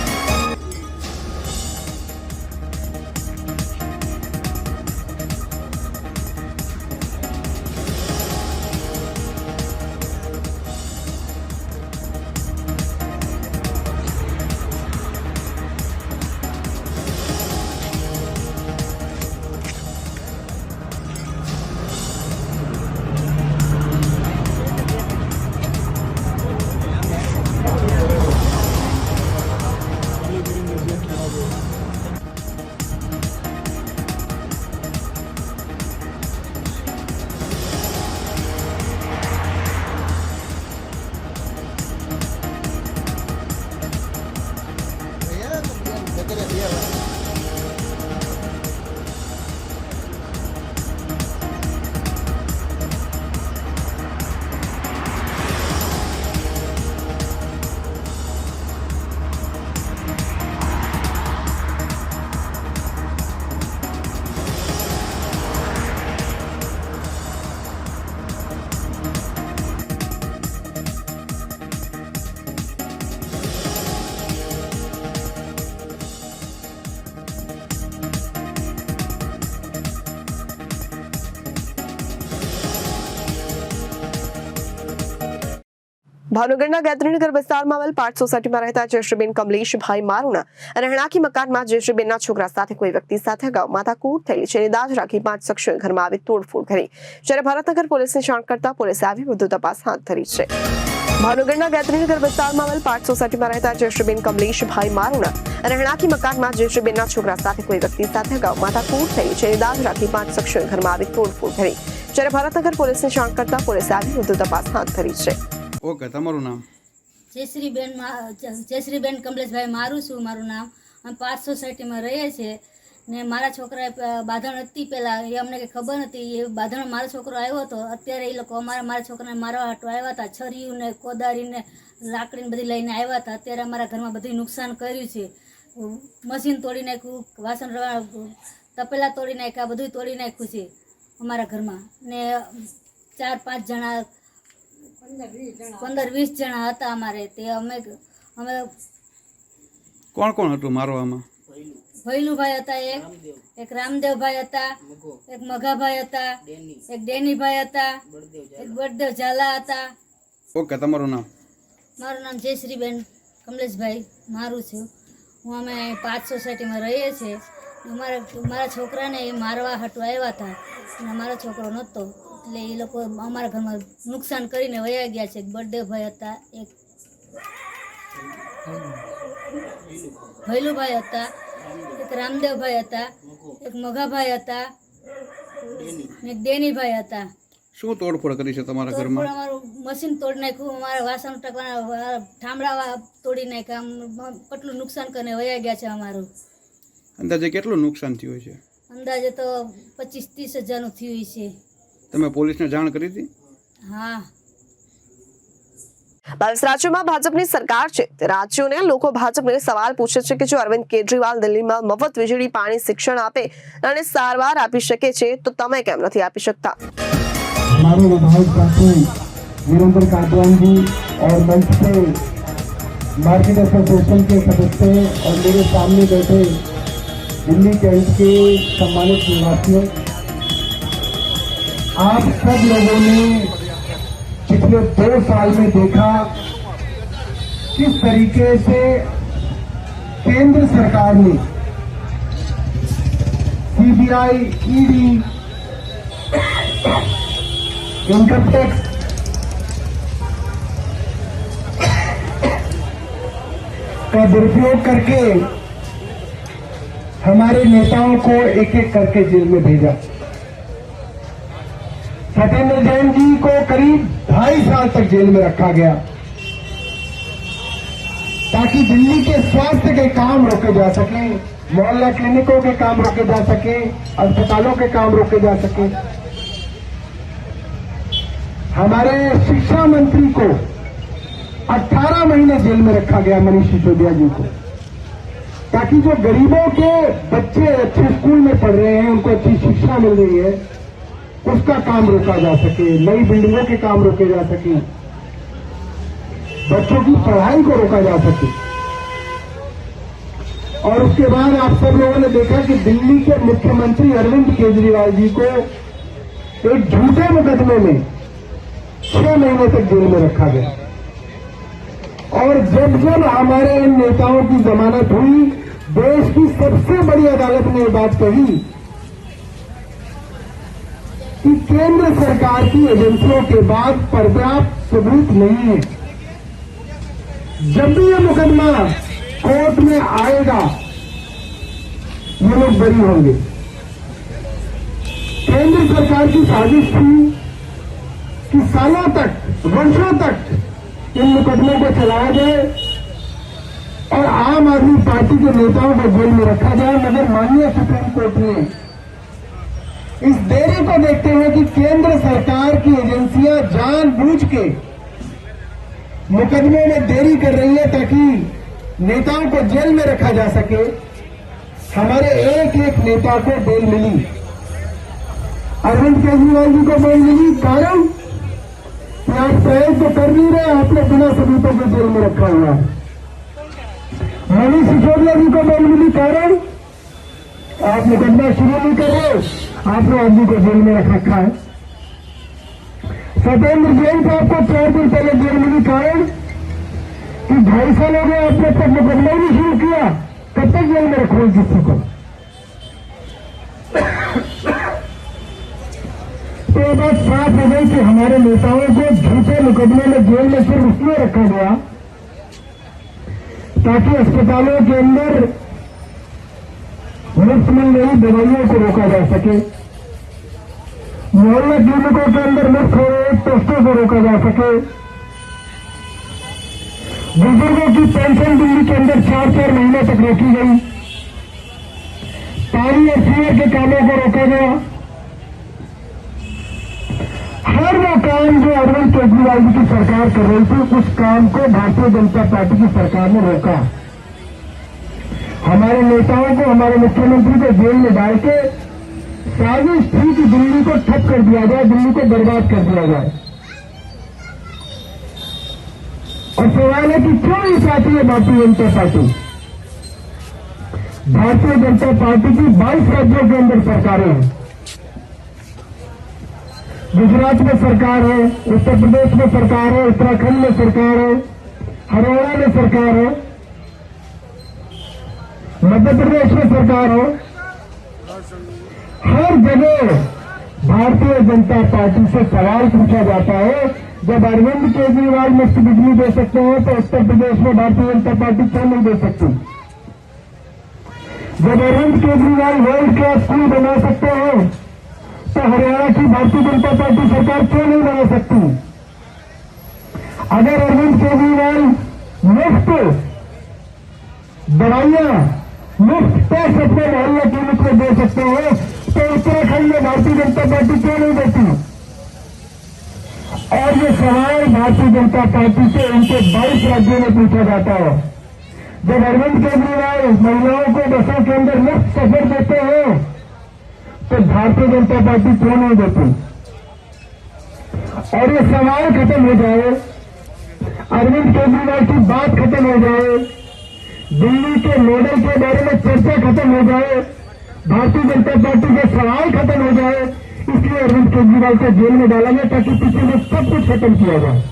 ભાવનગરના ગાયત્રીનગર વિસ્તારમાં આવેલ પાર્ટ સોસાયટીમાં રહેતા જયશ્રીબેન કમલેશભાઈ મારુના રહેણાંકી મકાનમાં જયશ્રીબેનના છોકરા સાથે કોઈ વ્યક્તિ સાથે અગાઉ માથાકૂટ થયેલી છે. દાજ રાખી 5 શખ્સોએ ઘરમાં આવી તોડફોડ કરી. જ્યારે ભારતનગર પોલીસને જાણ કરતા પોલીસે આવી વધુ તપાસ હાથ ધરી છે. ભાવનગરના ગાયત્રીનગર વિસ્તારમાં આવેલ પાર્ટ સોસાયટીમાં રહેતા જયશ્રીબેન કમલેશભાઈ મારુના રહેણાંકી મકાનમાં જયશ્રીબેનના છોકરા સાથે કોઈ વ્યક્તિ સાથે અગાઉ માથાકૂટ થયેલી છે. દાજ રાખી 5 શખ્સોએ ઘરમાં આવી તોડફોડ કરી. જ્યારે ભારતનગર પોલીસને જાણ કરતા પોલીસે આવી વધુ તપાસ હાથ ધરી છે. ઓકે, તમારું નામ? જયશ્રીબેન કમલેશભાઈ મારું છું. મારું નામ. અમે 5 સોસાયટીમાં રહીએ છીએ ને મારા છોકરાએ બાંધણ હતી પહેલાં, એ અમને કંઈ ખબર નથી. એ બાંધણ મારો છોકરો આવ્યો હતો. અત્યારે એ લોકો મારા છોકરાને મારવા હાટો આવ્યા હતા. છરીને કોદારીને લાકડીને બધી લઈને આવ્યા હતા. અત્યારે અમારા ઘરમાં બધું નુકસાન કર્યું છે. મશીન તોડી નાખ્યું, વાસણ તપેલા તોડી નાખ્યા, બધું તોડી નાખ્યું છે અમારા ઘરમાં. ને 4-5 જણા 15-20 જણા હતા અમારે. તે અમે કોણ કોણ હતું મારવામાં? ભૈલુભાઈ હતા, એક રામદેવભાઈ હતા, એક મઘાભાઈ હતા, એક ડેનીભાઈ હતા, એક બળદેવ ઝાલા હતા. ઓકે, તમારું નામ? મારું નામ જયશ્રીબેન કમલેશભાઈ મારું છું. હું અમે 5 સોસાયટીમાં રહીએ છીએ. મારા છોકરાને એ મારવા હાટું આવ્યા હતા અને મારો છોકરો નહોતો, એટલે એ લોકો અમારા ઘરમાં નુકસાન કરીને વયા ગયા છે. એક બળદેવભાઈ હતા, એક ભૈલુભાઈ હતા, એક રામદેવભાઈ હતા, એક મઘાભાઈ હતા, એક ડેનીભાઈ હતા. શું તોડફોડ કરી છે તમારા ઘરમાં? અમારું મશીન તોડી નાખ્યું, અમારા વાસણ ટકવાના ઠામડા તોડી નાખ્યા. કેટલું નુકસાન કરીને વયા ગયા છે અમારું. અંદાજે કેટલું નુકસાન થયું છે? અંદાજે તો 25-30 હજારનું થયું છે. તમે પોલીસને જાણ કરી હતી? હા. 22 રાજ્યોમાં ભાજપની સરકાર છે. રાજ્યોને લોકો ભાજપને સવાલ પૂછે છે કે જો અરવિંદ કેજરીવાલ દિલ્હીમાં મફત વીજળી, પાણી, શિક્ષણ આપે અને સારવાર આપી શકે છે તો તમે કેમ નથી આપી શકતા? हमारे विधायक साथी वीरेंद्र काटवान जी और मंच पे मार्केट एसोसिएशन के सदस्य और मेरे सामने बैठे दिल्ली कैंट के सम्मानित निवासियों, आप सब लोगों ने पिछले 2 साल में देखा किस तरीके से केंद्र सरकार ने सीबीआई, ईडी, इनकम टैक्स का दुरुपयोग करके हमारे नेताओं को एक एक करके जेल में भेजा। सत्येंद्र जैन जी को करीब 2.5 साल तक जेल में रखा गया ताकि दिल्ली के स्वास्थ्य के काम रोके जा सके, मोहल्ला क्लिनिकों के काम रोके जा सके, अस्पतालों के काम रोके जा सके। हमारे शिक्षा मंत्री को 18 महीने जेल में रखा गया, मनीष सिसोदिया जी को, ताकि जो गरीबों के बच्चे अच्छे स्कूल में पढ़ रहे हैं, उनको अच्छी शिक्षा मिल रही है, उसका काम रोका जा सके, नई बिल्डिंगों के काम रोके जा सके, बच्चों की पढ़ाई को रोका जा सके। और उसके बाद आप सब लोगों ने देखा कि दिल्ली के मुख्यमंत्री अरविंद केजरीवाल जी को एक झूठे मुकदमे में 6 महीने तक जेल में रखा गया। और जब जब हमारे इन नेताओं की जमानत हुई, देश की सबसे बड़ी अदालत ने ये बात कही कि केंद्र सरकार की एजेंसियों के बाद पर्याप्त सबूत नहीं है। जब भी ये मुकदमा कोर्ट में आएगा, ये लोग बरी होंगे। केंद्र सरकार की साजिश थी कि सालों तक, वर्षों तक इन मुकदमों को चलाया जाए और आम आदमी पार्टी के नेताओं को जेल में रखा जाए। मगर माननीय सुप्रीम कोर्ट ने इस देरी को देखते हुए कि केंद्र सरकार की एजेंसियां जानबूझ के मुकदमों में देरी कर रही है ताकि नेताओं को जेल में रखा जा सके, हमारे एक एक नेता को बेल मिली। अरविंद केजरीवाल जी को बेल मिली, कारण कि आप प्रयास तो कर नहीं रहे, आपने बिना सबूतों को जेल में रखा हुआ है। मनीष सिसोदिया जी को बेल मिली, कारण आप मुकदमा शुरू नहीं कर रहे, आपने आदमी को जेल में रख रखा है। सत्येंद्र जैन साहब को 4 दिन पहले जेल मिली, कारण कि 2.5 साल हो गए आपने तक मुकदमा ही नहीं शुरू किया, कब तक जेल में रखोगे किसी को। तो ये बात साफ हो गई कि हमारे नेताओं को झूठे मुकदमे में जेल में सिर्फ इसलिए रखा गया ताकि अस्पतालों के अंदर मुफ्त मिल रही दवाइयों को रोका जा सके, मोहल्ला क्लिनिकों के अंदर मुफ्त हो रहे टेस्टों को रोका जा सके, बुजुर्गों की पेंशन दिल्ली के अंदर 4-4 महीने तक रोकी गई, पानी और सीवर के कामों को रोका गया। हर वो काम जो अरविंद केजरीवाल जी की सरकार कर रही थी, उस काम को भारतीय जनता पार्टी की सरकार ने रोका। हमारे नेताओं को, हमारे मुख्यमंत्री को जेल में डाल के साजिश थी कि दिल्ली को ठप कर दिया जाए, दिल्ली को बर्बाद कर दिया जाए। और सवाल है कि क्यों नहीं चाहती है भारतीय जनता पार्टी? भारतीय जनता पार्टी की 22 राज्यों के अंदर सरकारें हैं। गुजरात में सरकार है, उत्तर प्रदेश में सरकार है, उत्तराखंड में सरकार है, हरियाणा में सरकार है, मध्य प्रदेश में सरकार है। हर जगह भारतीय जनता पार्टी से सवाल पूछा जाता है। जब अरविंद केजरीवाल मुफ्त बिजली दे सकते हैं तो उत्तर प्रदेश में भारतीय जनता पार्टी क्यों नहीं दे सकती? जब Arvind Kejriwal world class school बना सकते हैं तो हरियाणा की भारतीय जनता पार्टी सरकार क्यों नहीं बना सकती? अगर अरविंद केजरीवाल मुफ्त दवाइयां, मुफ्त टेस्ट अपने मोहल्ला क्लिनिक को दे सकते हैं तो उत्तराखंड में भारतीय जनता पार्टी क्यों नहीं देती? और ये सवाल भारतीय जनता पार्टी से उनके 22 राज्यों में पूछा जाता है। जब अरविंद केजरीवाल महिलाओं को बसों के अंदर मुफ्त सफर देते हैं तो भारतीय जनता पार्टी क्यों नहीं देती? और ये सवाल खत्म हो जाए, अरविंद केजरीवाल की बात खत्म हो जाए, दिल्ली के मॉडल के बारे में चर्चा खत्म हो जाए, भारतीय जनता पार्टी के सवाल खत्म हो जाए, इसलिए अरविंद केजरीवाल को जेल में डाला गया ताकि पीछे में सब कुछ खत्म किया जाए।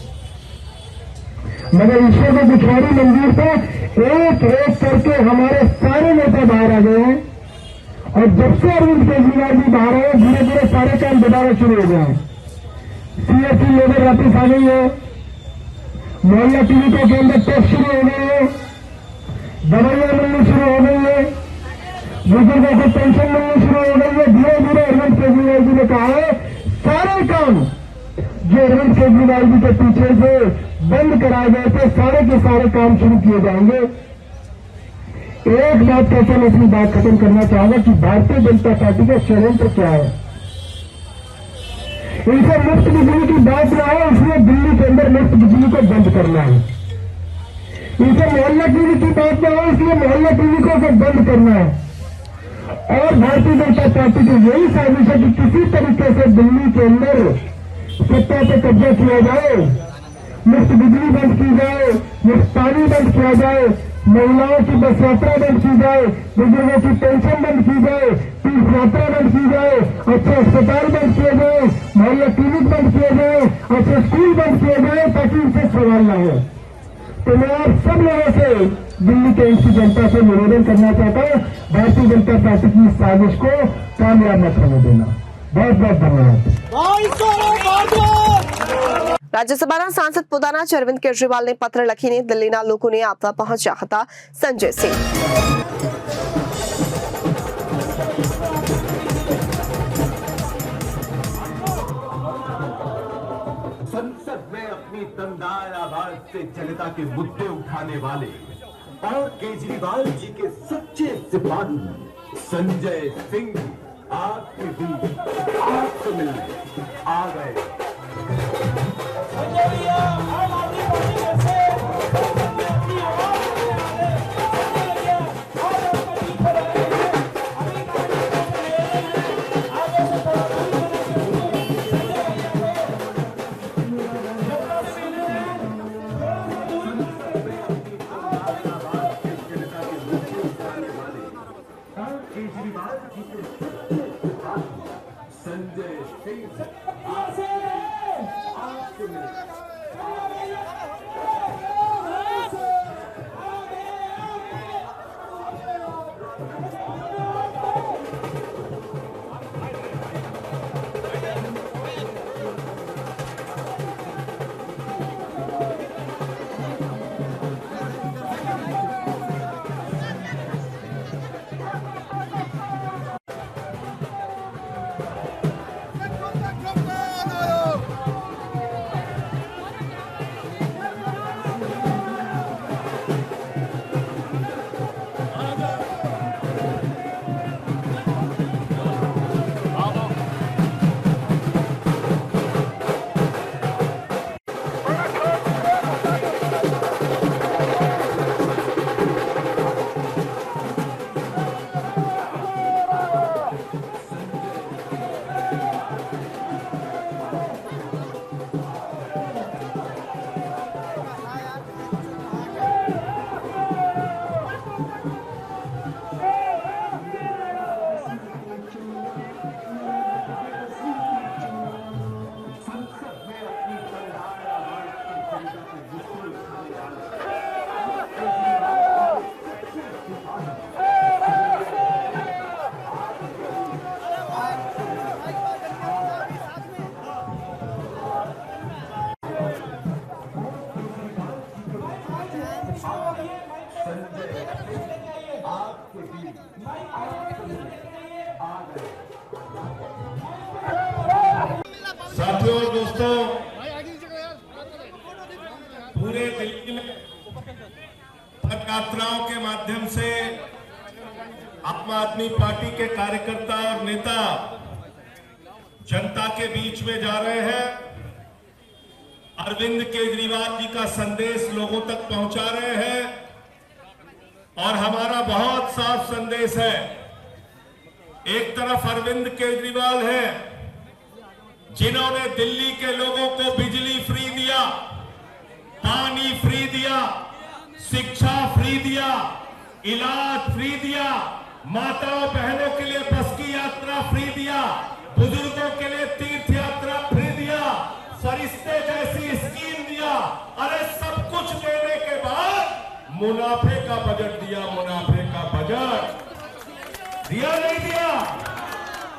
मगर ईश्वर को दुश्वारी मंजूर था, एक एक करके हमारे सारे नेता बाहर आ गए हैं। और जब से अरविंद केजरीवाल जी बाहर आए, धीरे धीरे सारे काम दोबारा शुरू हो गए हैं। सीएससी लेबर वापिस आ गई है, मोहल्ला क्लिनिकों के अंदर टेस्ट शुरू हो गए हैं, दवाइयां मिलनी शुरू हो गई है, बुजुर्गों को पेंशन मिलनी शुरू हो गई है। धीरे धीरे अरविंद केजरीवाल जी ने कहा है सारे काम जो अरविंद केजरीवाल जी के पीछे से बंद कराए गए थे, सारे के सारे काम शुरू किए जाएंगे। एक बात कहकर मैं अपनी बात खत्म करना चाहूंगा कि भारतीय जनता पार्टी का षड्यंत्र क्या है। इनसे मुफ्त बिजली की बात ना हो, इसलिए दिल्ली के अंदर मुफ्त बिजली को बंद करना है। इनसे मोहल्ला क्लिनिक की बात ना हो, इसलिए मोहल्ला क्लिनिकों को बंद करना है। और भारतीय जनता पार्टी की यही साजिश है कि किसी तरीके से दिल्ली के अंदर सत्ता पे कब्जा किया जाए, मुफ्त बिजली बंद की जाए, मुफ्त पानी बंद किया जाए, महिलाओं की बस यात्रा बंद की जाए, बुजुर्गों की पेंशन बंद की जाए, तीर्थ यात्रा बंद की जाए, अच्छे अस्पताल बंद किए जाए, मोहल्ला क्लिनिक बंद किए जाए, अच्छे स्कूल बंद किए जाए, ताकि उनसे सवाल न हो। तो मैं आप सब लोगों से दिल्ली के की जनता से निवेदन करना चाहता हूँ, भारतीय जनता पार्टी की इस साजिश को कामयाब मत होने देना। बहुत बहुत धन्यवाद। રાજ્યસભાના સાંસદ પોતાના જ અરવિંદ કેજરીવાલને પત્ર લખીને દિલ્હીના લોકોને આપવા પહોંચ્યા હતા સંજય સિંહ। संसद में अपनी दमदार आवाज से जनता के मुद्दे उठाने वाले और केजरीवाल जी के सच्चे सिपाही संजय सिंह आपके बीच आपसे मिलने आ गए। केजरीवाल जी के संजय सिंह आपसे मिलने साथियों और दोस्तों, पूरे दिल्ली में पद यात्राओं के माध्यम से आम आदमी पार्टी के कार्यकर्ता और नेता जनता के बीच में जा रहे हैं। अरविंद केजरीवाल जी का संदेश लोगों तक पहुंचा रहे हैं और हमारा बहुत साफ संदेश है। एक तरफ अरविंद केजरीवाल है जिन्होंने दिल्ली के लोगों को बिजली फ्री दिया, पानी फ्री दिया, शिक्षा फ्री दिया, इलाज फ्री दिया, माताओं बहनों के लिए बस की यात्रा फ्री दिया, बुजुर्गों के लिए तीर्थ यात्रा फ्री दिया, फरिश्ते जैसी स्कीम दिया। अरे सब कुछ देने के बाद मुनाफे का बजट दिया, मुनाफे का बजट दिया नहीं दिया?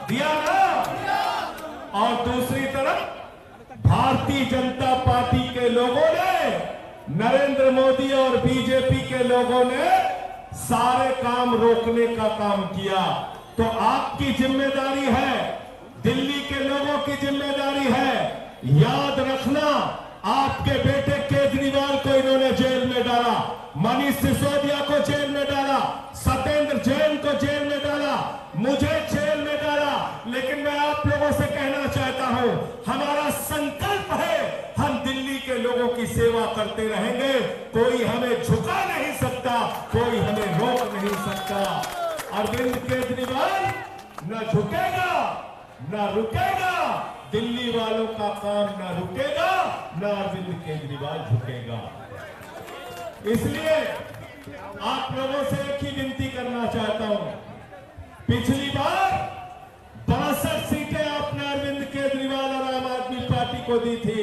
दिया ना। और दूसरी तरफ भारतीय जनता पार्टी के लोगों ने, नरेंद्र मोदी और बीजेपी के लोगों ने सारे काम रोकने का काम किया। तो आपकी जिम्मेदारी है, दिल्ली के लोगों की जिम्मेदारी है। याद रखना, आपके बेटे केजरीवाल को इन्होंने जेल में डाला, मनीष सिसोदिया को जेल में डाला, सत्येंद्र जैन को जेल में डाला, मुझे जेल में डाला। लेकिन मैं आप लोगों से कहना चाहता हूं, हमारा संकल्प है, हम दिल्ली के लोगों की सेवा करते रहेंगे। कोई हमें झुका नहीं सकता, कोई हमें रोक नहीं सकता। अरविंद केजरीवाल न झुकेगा न रुकेगा, दिल्ली वालों का काम न रुकेगा न अरविंद केजरीवाल झुकेगा। इसलिए आप लोगों से एक ही विनती करना चाहता हूं, पिछली बार 62 सीटें आपने अरविंद केजरीवाल और आम आदमी पार्टी को दी थी।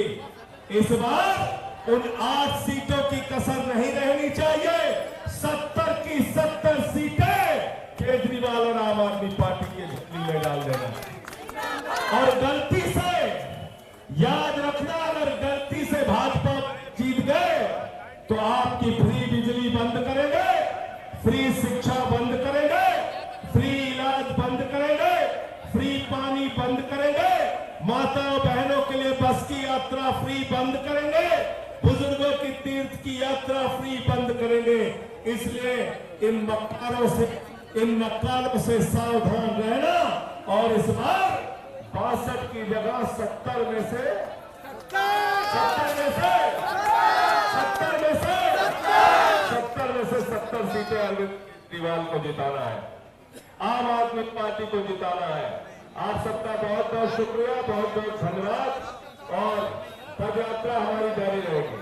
इस बार उन 8 सीटों की कसर नहीं रहनी चाहिए। 70 की 70 सीटें केजरीवाल और आम आदमी पार्टी के झोली में डाल देना। और गलती से याद रखना, अगर गलती से भाजपा जीत गए तो आपकी फ्री बिजली बंद करेंगे, फ्री शिक्षा बंद करेंगे, फ्री इलाज बंद करेंगे, फ्री पानी बंद करेंगे, माता बहनों के लिए बस की यात्रा फ्री बंद करेंगे, बुजुर्गों की तीर्थ की यात्रा फ्री बंद करेंगे। इसलिए इन नकारों से सावधान रहना। और इस बार 62 की जगह 70 में से 70 सीटें अरविंद केजरीवाल को जिताना है, आम आदमी पार्टी को जिताना है। आप सबका बहुत बहुत शुक्रिया, बहुत बहुत धन्यवाद। और पद यात्रा हमारी जारी रहेगी।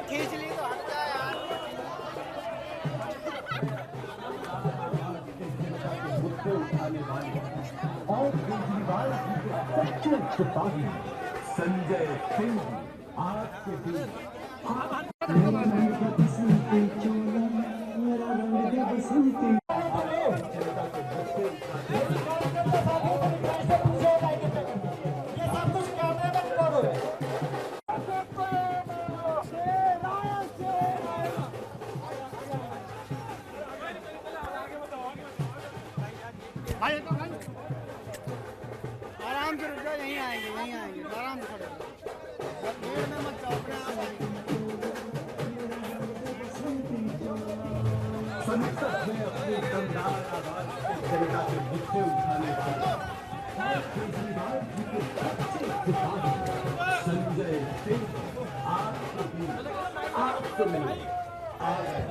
खींच ली तो हट जा यार। और केजरीवाल जी के सच्चे सिपाही संजय सिंह आज के दिन आराम से रुक जाओ, यहीं आएंगे आराम से खड़े हो। भीड़ में मत जाओ, अपने आप आएंगे। संसद में अपनी दमदार आवाज से जनता के मुद्दे उठाने वाले केजरीवाल जी के सच्चे सिपाही संजय सिंह आज से मिले आ गए।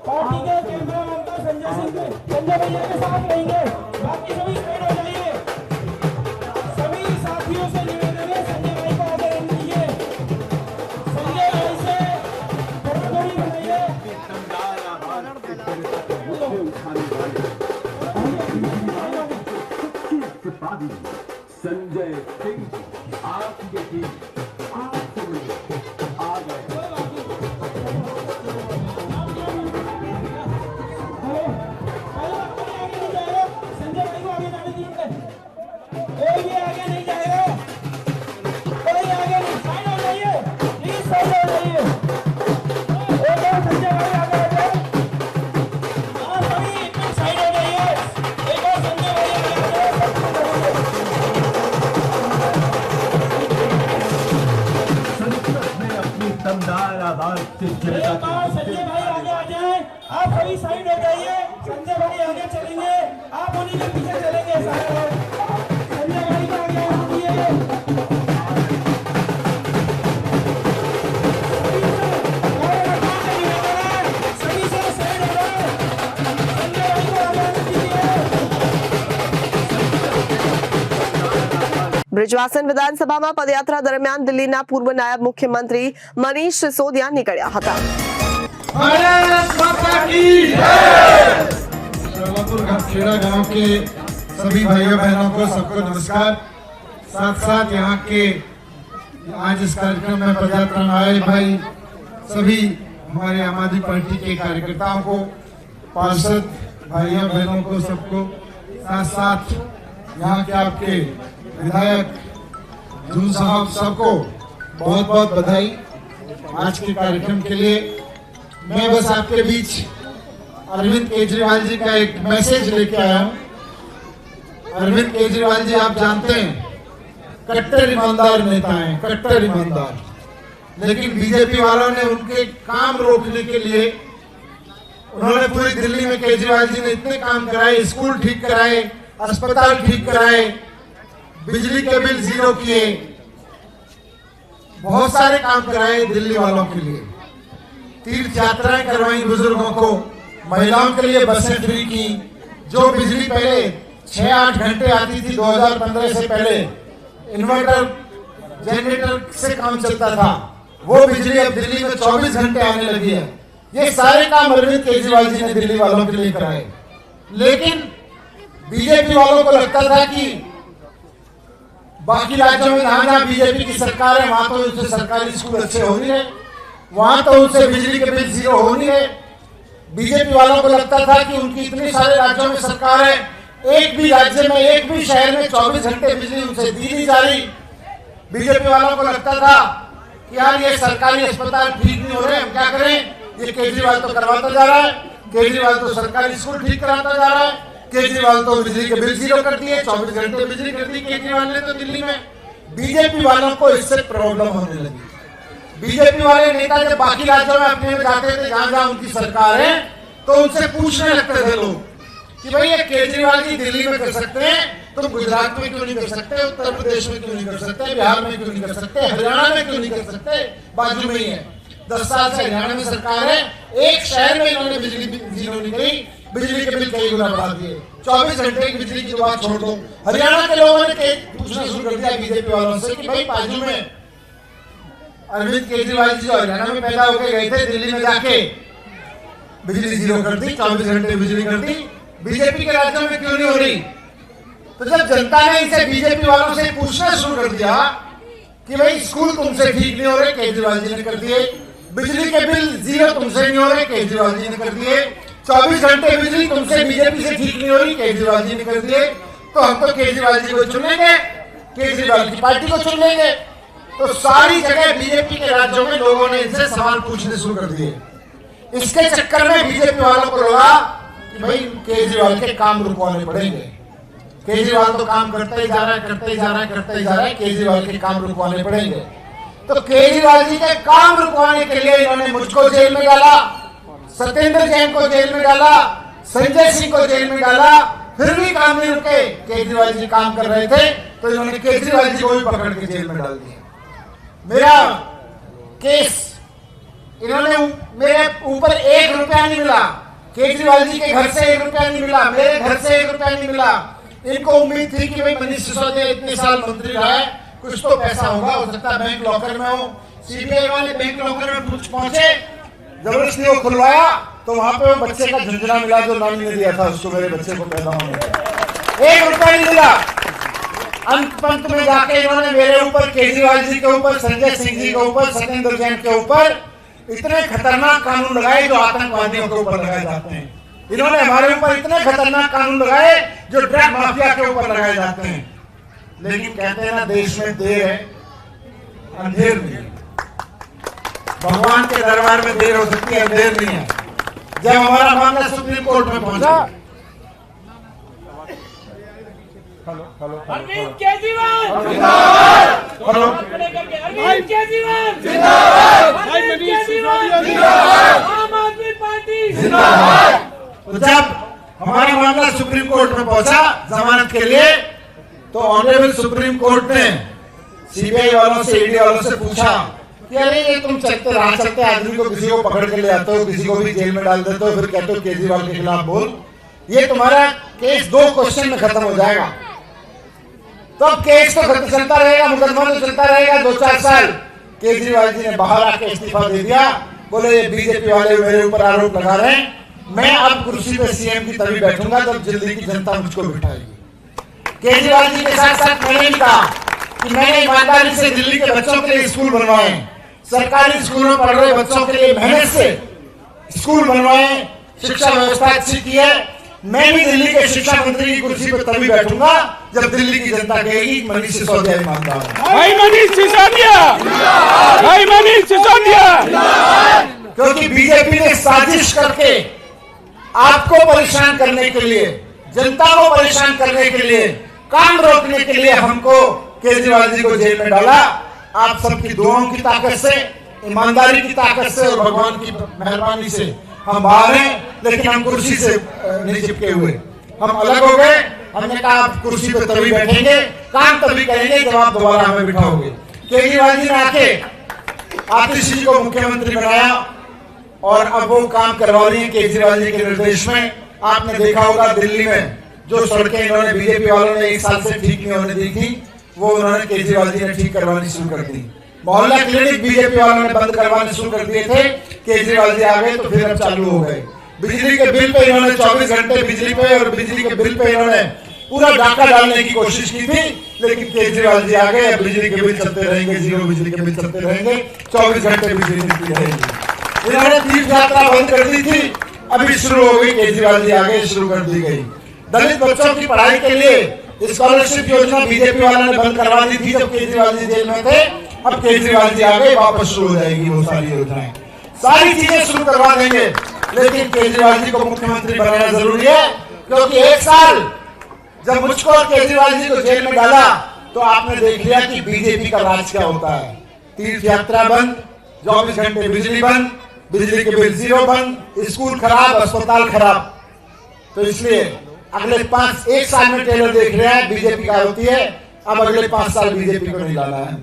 पार्टी के केंद्रीय मंत्री संजय भैया के साथ रहेंगे। बाकी सभी साइड हो जाइए। सभी साथियों से निवेदन है, संजय भाई को आगे रहने दीजिए। संजय भाई से थोड़ी बनाइए। संजय सिंह आपके बीच आ गए। संजय भाई को आगे जाने दीजिए। कोई भी आगे नहीं जाएगा, कोई आगे नहीं, साइड हो जाइए, प्लीज साइड हो जाइए। एक और संजय भाई आगे आ जाए। हाँ सभी एकदम साइड हो जाइए। एक और संजय भाई आगे आ जाए। संसद में अपनी दमदार आवाज से जनता एक और संजय भाई आगे आ जाए। आप सभी साइड हो जाइए। संजय भाई आगे चलेंगे, आप उन्हीं के पीछे चलेंगे सारे लोग। संजय भाई को आगे आने दीजिए। सभी से साइड हो जाए। संजय भाई को आगे आने दीजिए। બ્રિજવાસન વિધાનસભામાં પદયાત્રા દરમિયાન દિલ્હીના પૂર્વ નાયબ મુખ્યમંત્રી મનીષ સિસોદિયા નિકળ્યા હતા। खेड़ा गांव के सभी भाइयों बहनों को सबको नमस्कार। साथ साथ यहाँ के आज इस कार्यक्रम में पदयात्रा में आए भाई सभी हमारे आम आदमी पार्टी के कार्यकर्ताओं को, पार्षद भाइयों बहनों को, सबको, साथ साथ यहाँ के आपके विधायक जून साहब, सबको बहुत बहुत बधाई आज के कार्यक्रम के लिए। मैं बस आपके बीच अरविंद केजरीवाल जी का एक मैसेज लेके आया हूँ। अरविंद केजरीवाल जी आप जानते हैं कट्टर ईमानदार नेता हैं, कट्टर ईमानदार, लेकिन बीजेपी वालों ने उनके काम रोकने के लिए उन्होंने पूरी दिल्ली में केजरीवाल जी ने इतने काम कराए, स्कूल ठीक कराए, अस्पताल ठीक कराए, बिजली के बिल जीरो किए, बहुत सारे काम कराए दिल्ली वालों के लिए। तीर्थ यात्राएं करवाई बुजुर्गों को, महिलाओं के लिए बसें फ्री की। जो बिजली पहले 6-8 घंटे आती थी 2015 से पहले, इन्वर्टर जनरेटर से काम चलता था, वो बिजली अब दिल्ली में 24 घंटे आने लगी है। ये सारे काम अरविंद केजरीवाल जी ने दिल्ली वालों के लिए कराए। लेकिन बीजेपी वालों को लगता था कि बाकी राज्यों में जहां बीजेपी की सरकार है वहां तो उनसे सरकारी स्कूल अच्छे हो नहीं रहे, वहां तो उनसे बिजली के बिल जीरो हो नहीं रहे। बीजेपी वालों को लगता था कि उनकी इतने सारे राज्यों में सरकार है, एक भी राज्य में, एक भी शहर में 24 घंटे बिजली उनसे दी नहीं जा रही। बीजेपी वालों को लगता था कि यार ये सरकारी अस्पताल ठीक नहीं हो रहे, हम क्या करें, ये केजरीवाल तो करवाता जा रहा है, केजरीवाल तो सरकारी स्कूल ठीक कराता जा रहा है, केजरीवाल तो बिजली के बिल जीरो कर दिए, 24 घंटे बिजली कर दी केजरीवाल ने तो दिल्ली में। बीजेपी वालों को इससे प्रॉब्लम होने लगी। बीजेपी वाले नेता जब बाकी राज्यों में अपने में जाते थे जहां जहां उनकी सरकार है, तो उनसे पूछने लगते थे लोग कि भाई ये केजरीवाल जी दिल्ली में कर सकते हैं, तुम गुजरात में क्यों नहीं कर सकते, उत्तर प्रदेश में क्यों नहीं कर सकते, बिहार में क्यों नहीं कर सकते, हरियाणा में क्यों नहीं कर सकते, बाजू में ही है। 10 साल से हरियाणा में सरकार है, एक शहर में इन्होंने बिजली जीरो नहीं करी, बिजली के बिल कई गुना बढ़ा दिए। 24 घंटे की बिजली की बात छोड़ दो। हरियाणा के लोगों ने पूछना शुरू कर दिया बीजेपी वालों से कि भाई बाजू में अरविंद केजरीवाल जी जो हरियाणा में पैदा होकर गए थे, दिल्ली में जाके बिजली जीरो कर दी, 24 घंटे बिजली कर दी, बीजेपी के राज्यों में क्यों नहीं हो रही। तो जब जनता ने इसे बीजेपी वालों से पूछना शुरू कर दिया कि भाई स्कूल तुमसे ठीक नहीं हो रहे, केजरीवाल जी ने कर दिए, बिजली के बिल जीरो तुमसे नहीं हो रहे, केजरीवाल जी ने कर दिए, 24 घंटे बिजली तुमसे बीजेपी से ठीक नहीं हो रही, केजरीवाल जी ने कर दिए, तो हम तो केजरीवाल जी को चुन लेंगे, केजरीवाल की पार्टी को चुन लेंगे। तो सारी जगह बीजेपी के राज्यों में लोगों ने इनसे सवाल पूछने शुरू कर दिए। इसके चक्कर में बीजेपी वालों को लगा कि भाई केजरीवाल के काम रुकवाने पड़ेंगे। केजरीवाल तो काम करता ही जा रहा है, करता ही जा रहा है, करता ही जा रहा है, केजरीवाल के काम रुकवाने पड़ेंगे। तो केजरीवाल जी के काम रुकवाने के लिए इन्होंने मुझको जेल में डाला, सत्येंद्र जैन को जेल में डाला, संजय सिंह को जेल में डाला, फिर भी काम नहीं रुके। केजरीवाल जी काम कर रहे थे तो इन्होंने केजरीवाल जी को भी पकड़ के जेल में डाल दिया। मेरा केस, इन्होंने मेरे ऊपर 1 रुपया नहीं मिला, केजरीवाल जी के घर से 1 रुपया नहीं मिला, मेरे घर से 1 रुपया नहीं मिला। इनको उम्मीद थी कि भाई मनीष सिसोदिया इतने साल मंत्री रहा है, कुछ तो पैसा होगा, हो सकता है बैंक लॉकर में हो। सीबीआई वाले बैंक लॉकर में पहुंचे, जबरदस्ती वो खुलवाया तो वहां पे वो बच्चे का झुंझुना मिला जो नानी ने दिया था उसको, मेरे बच्चे को पैदा होने 1 रुपया नहीं मिला। अंत पंत में जाके इन्होंने मेरे ऊपर, केजरीवाल जी के ऊपर, संजय सिंह जी के ऊपर, सत्येंद्र जैन के ऊपर इतने खतरनाक कानून लगाए जो आतंकवादियों के ऊपर लगाए जाते हैं। इन्होंने हमारे ऊपर इतने खतरनाक कानून लगाए जो ड्रग माफिया के ऊपर लगाए जाते हैं। लेकिन कहते हैं ना, देश में देर है अंधेर नहीं है। भगवान के दरबार में देर हो सकती है, अंधेर नहीं है। जब हमारा मामला सुप्रीम कोर्ट में पहुंचा, अरविंद केजरीवाल हेलो, अरविंद केजरीवाल जिंदाबाद, अरविंद केजरीवाल जिंदाबाद, आम आदमी पार्टी जिंदाबाद। तो जब हमारा मामला सुप्रीम कोर्ट में पहुंचा जमानत के लिए, तो ऑनरेबल सुप्रीम कोर्ट ने सीबीआई वालों से, ईडी वालों से पूछा कि अरे ये तुम चलते राह चलते आदमी को किसी को पकड़ के ले आते हो, किसी को भी जेल में डाल देते हो, फिर कहते हो केजरीवाल के खिलाफ बोल, ये तुम्हारा केस 2 क्वेश्चन में खत्म हो जाएगा। तो अब केस तो चलता रहेगा, मुकदमा तो चलता रहेगा 2-4 साल। केजरीवाल जी ने बाहर आके इस्तीफा दे दिया, बोले ये बीजेपी वाले मेरे ऊपर आरोप लगा रहे हैं, मैं अब कुर्सी पे सीएम की तभी बैठूंगा जब दिल्ली की जनता मुझको बिठाएगी। केजरीवाल जी के साथ साथ मैंने भी कहा कि मैंने ईमानदारी से दिल्ली के बच्चों के लिए स्कूल बनवाए, सरकारी स्कूलों में पढ़ रहे बच्चों के लिए मेहनत से स्कूल बनवाए, शिक्षा व्यवस्था अच्छी की है। मैं भी दिल्ली के शिक्षा मंत्री की कुर्सी पर तभी बैठूंगा जब दिल्ली की जनता कहेगी मनीष सिसोदिया ईमानदार है। भाई मनीष सिसोदिया, भाई मनीष सिसोदिया। क्योंकि बीजेपी ने साजिश करके आपको परेशान करने के लिए, जनता को परेशान करने के लिए, काम रोकने के लिए हमको, केजरीवाल जी को जेल में डाला। आप सबकी दुआओं की ताकत से, ईमानदारी की ताकत से और भगवान की मेहरबानी से हम बाहर हैं, लेकिन हम कुर्सी से नहीं चिपके हुए, हम अलग हो गए। हमने कहा आप कुर्सी पे तभी बैठेंगे, काम तभी करेंगे जब आप दोबारा हमें बिठाओगे। केजरीवाल जी ने आके आतिश जी को मुख्यमंत्री बनाया और अब वो काम करवा रही है केजरीवाल जी के निर्देश में। आपने देखा होगा दिल्ली में जो सड़कें इन्होंने, बीजेपी वालों ने 1 साल से ठीक नहीं होने दी थी, वो उन्होंने केजरीवाल जी ने ठीक करवानी शुरू कर दी। मोहल्ला क्लिनिक बीजेपी वालों ने बंद करवाने शुरू कर दिए थे, केजरीवाल जी आ गए तो फिर अब चालू हो गए। बिजली के बिल पे इन्होंने 24 घंटे बिजली पे और बिजली के बिल पे इन्होंने पूरा डाका डालने की कोशिश की थी, लेकिन केजरीवाल जी आ गए, बिजली के बिल चलते रहेंगे, 0 बिजली के बिल चलते रहेंगे, 24 घंटे बिजली मिलती रहेगी। इन्होंने तीर्थ यात्रा बंद कर दी थी, अभी शुरू हो गई, केजरीवाल जी आ गए, शुरू कर दी गई। दलित बच्चों की पढ़ाई के लिए स्कॉलरशिप योजना बीजेपी वालों ने बंद करवा दी थी जब केजरीवाल जी जेल में थे। अब केजरीवाल जी आ गए, वापस शुरू हो जाएगी वो सारी योजनाएं, सारी चीजें शुरू करवा देंगे। लेकिन केजरीवाल जी को मुख्यमंत्री बनाना जरूरी है, क्योंकि 1 साल जब मुझको और केजरीवाल जी को जेल में डाला तो आपने देख लिया कि बीजेपी का राज क्या होता है। तीर्थ यात्रा बंद, 24 घंटे बिजली बंद, बिजली के बिल 0 बंद, स्कूल खराब, अस्पताल खराब। तो इसलिए अगले 1 साल में टेलर देख रहे हैं बीजेपी का होती है, अब अगले 5 साल बीजेपी को नहीं लाना है।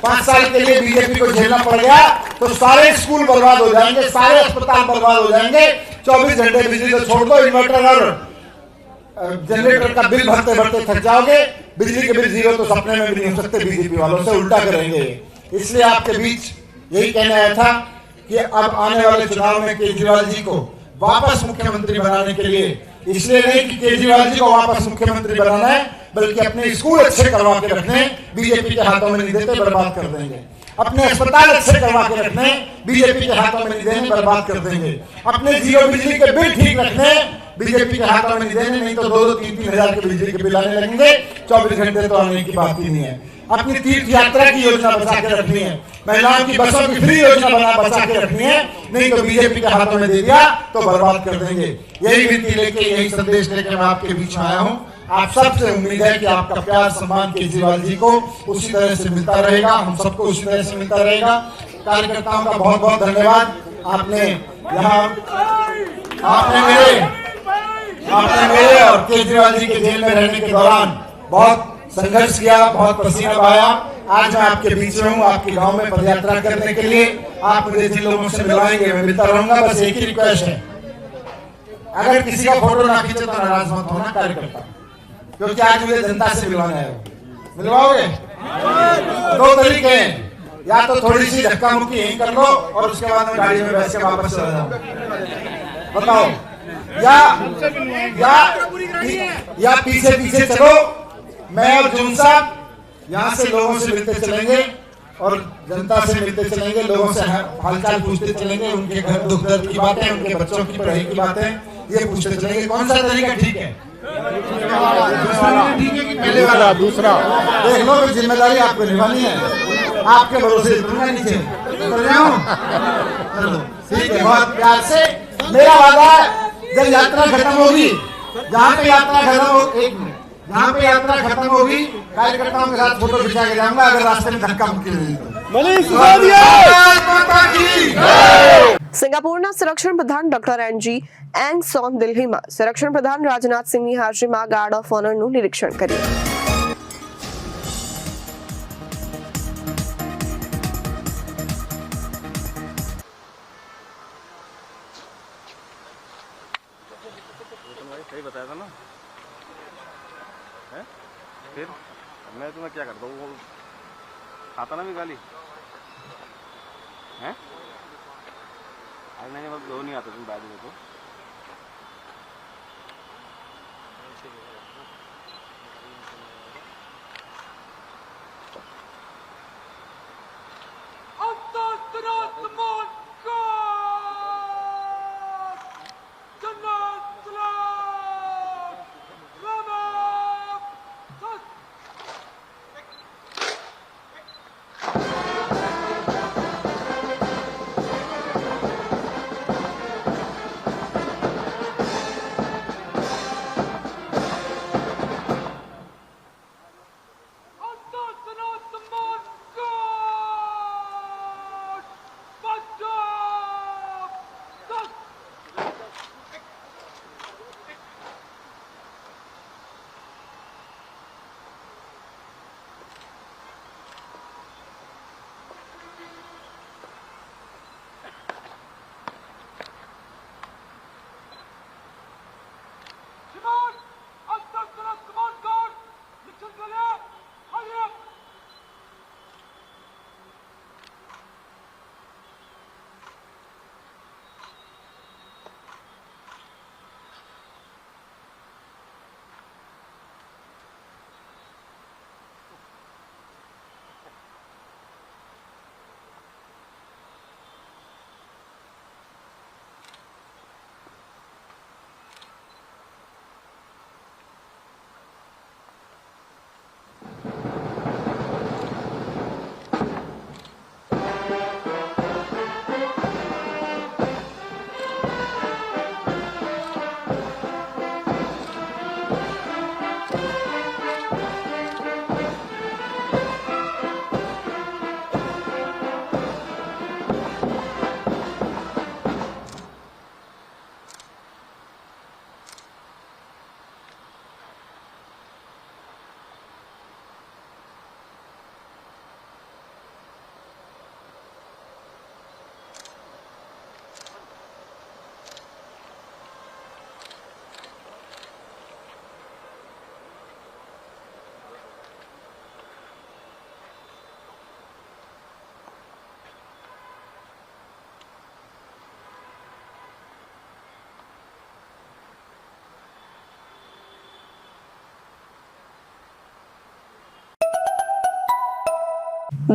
5 साल के लिए बीजेपी को झेलना पड़ गया तो सारे स्कूल बर्बाद हो जाएंगे, सारे अस्पताल बर्बाद हो जाएंगे। 24 घंटे बिजली तो छोड़ दो, इन्वर्टर और जनरेटर का बिल भरते भरते थक जाओगे। बिजली के बिल 0 तो सपने में भी नहीं हो सकते, बीजेपी वालों से उल्टा करेंगे। इसलिए आपके बीच यही कहने आया था कि अब आने वाले चुनाव में केजरीवाल जी को वापस मुख्यमंत्री बनाने के लिए, इसलिए नहीं कि केजरीवाल जी को वापस मुख्यमंत्री बनाना है, बल्कि अपने स्कूल अच्छे करवा के रखने, बीजेपी के हाथों में नहीं देते, बर्बाद कर देंगे। अपने अस्पताल अच्छे करवा के रखने, बीजेपी के हाथों में नहीं देने, बर्बाद कर देंगे। अपने 0 बिजली के बिल ठीक रखने, बीजेपी के हाथों में नहीं देने, नहीं तो 2-3 हजार के बिजली के बिल आने लगेंगे। 24 घंटे तो आने की बात ही नहीं है। अपनी तीर्थ यात्रा की योजना बचा के रखनी है, महिलाओं की बसों की फ्री योजना बचा के रखनी है, नहीं तो बीजेपी के हाथों में दे दिया तो बर्बाद कर देंगे। यही नीति लेके, यही संदेश लेके मैं आपके बीच में आया हूँ। आप सबसे उम्मीद है कि आपका प्यार सम्मान केजरीवाल जी को उसी तरह से मिलता रहेगा, हम सबको उसी तरह से मिलता रहेगा। कार्यकर्ताओं का बहुत बहुत धन्यवाद। आपने मेरे और केजरीवाल जी के जेल में रहने के दौरान बहुत संघर्ष किया, बहुत पसीना बहाया। आज मैं आपके बीच में हूँ, आपके गांव में पदयात्रा करने के लिए। आप मुझे जिन लोगों से मिलवाएंगे मैं मिलता रहूंगा। बस एक ही रिक्वेस्ट है, अगर किसी का फोटो ना खींचे तो नाराज मत होना कार्यकर्ता, क्योंकि आज मुझे जनता से मिलवाना है। मिलवाओगे? 2 तरीके हैं, या तो थोड़ी सी धक्का मुक्की यहीं कर लो और उसके बाद मैं गाड़ी में बैठ के वापस चला जाऊँ, बताओ, या पीछे पीछे चलो, मैं और जुन साहब यहाँ से लोगों से मिलते चलेंगे और जनता से मिलते चलेंगे, लोगों से हालचाल पूछते चलेंगे, उनके घर दुख दर्द की बातें, उनके बच्चों की पढ़ाई की बातें ये पूछते चलेंगे। कौन सा तरीका ठीक है? ठीक है कि पहले वाला? दूसरा देख लो, जिम्मेदारी आपको निभानी है, आपके भरोसे दूंगा नीचे चल जाऊं। चलो ठीक है, बहुत प्यार से मेरा वादा है, जब यात्रा खत्म होगी, जहाँ पे यात्रा खत्म हो, एक मिनट, जहाँ पे यात्रा खत्म होगी कार्यकर्ताओं के साथ फोटो खिंचा के जाऊंगा, अगर रास्ते में धक्का मुक्की हुई तो। સિંગાપોરના સંરક્ષણ પ્રધાન ડોક્ટર એનજી એંગ સોન દિલ્હીમાં સંરક્ષણ પ્રધાન રાજનાથ સિંહની હાજરીમાં ગાર્ડ ઓફ ઓનરનું નિરીક્ષણ કર્યું. सही बताया था ना, है? फिर मैं तुम्हें क्या करता हूँ, खाता ना भी गाली है? आज नहीं बस दो नहीं आता तुम बाद में तो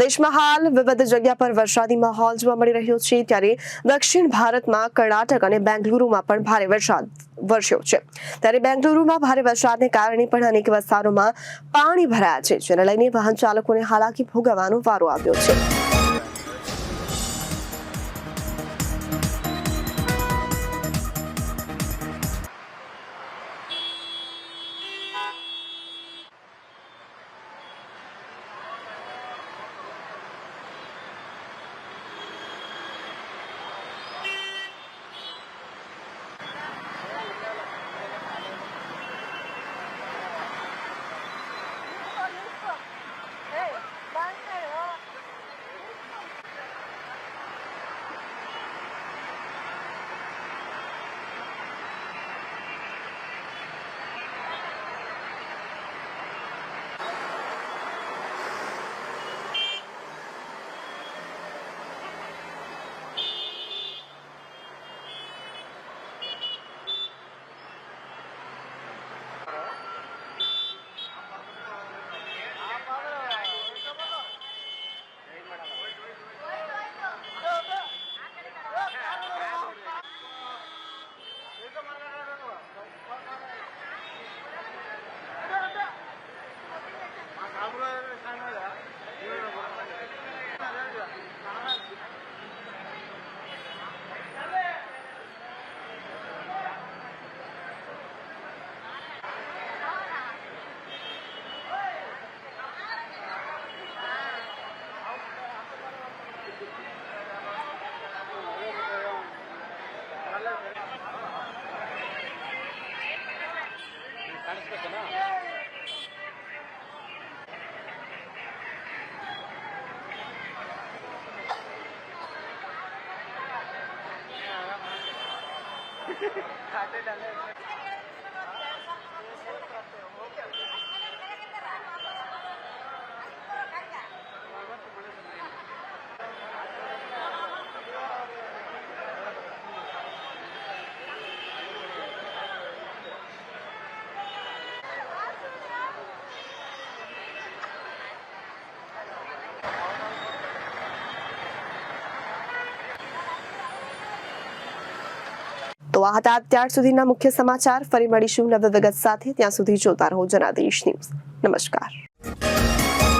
દેશમાં હાલ વિવિધ જગ્યા પર વરસાદી માહોલ જોવા મળી રહ્યો છે, ત્યારે દક્ષિણ ભારતમાં કર્ણાટક અને બેંગલુરુમાં પણ ભારે વરસાદ વરસ્યો છે. ત્યારે બેંગલુરુમાં ભારે વરસાદને કારણે પણ અનેક વિસ્તારોમાં પાણી ભરાયા છે, જેને લઈને વાહન ચાલકોને હાલાકી ભોગવવાનો વારો આવ્યો છે. તો આ હતા અત્યાર સુધીના મુખ્ય સમાચાર. ફરી મળીશું નવા વિગત સાથે. ત્યાં સુધી જોતા રહો જનાદેશ ન્યૂઝ. નમસ્કાર.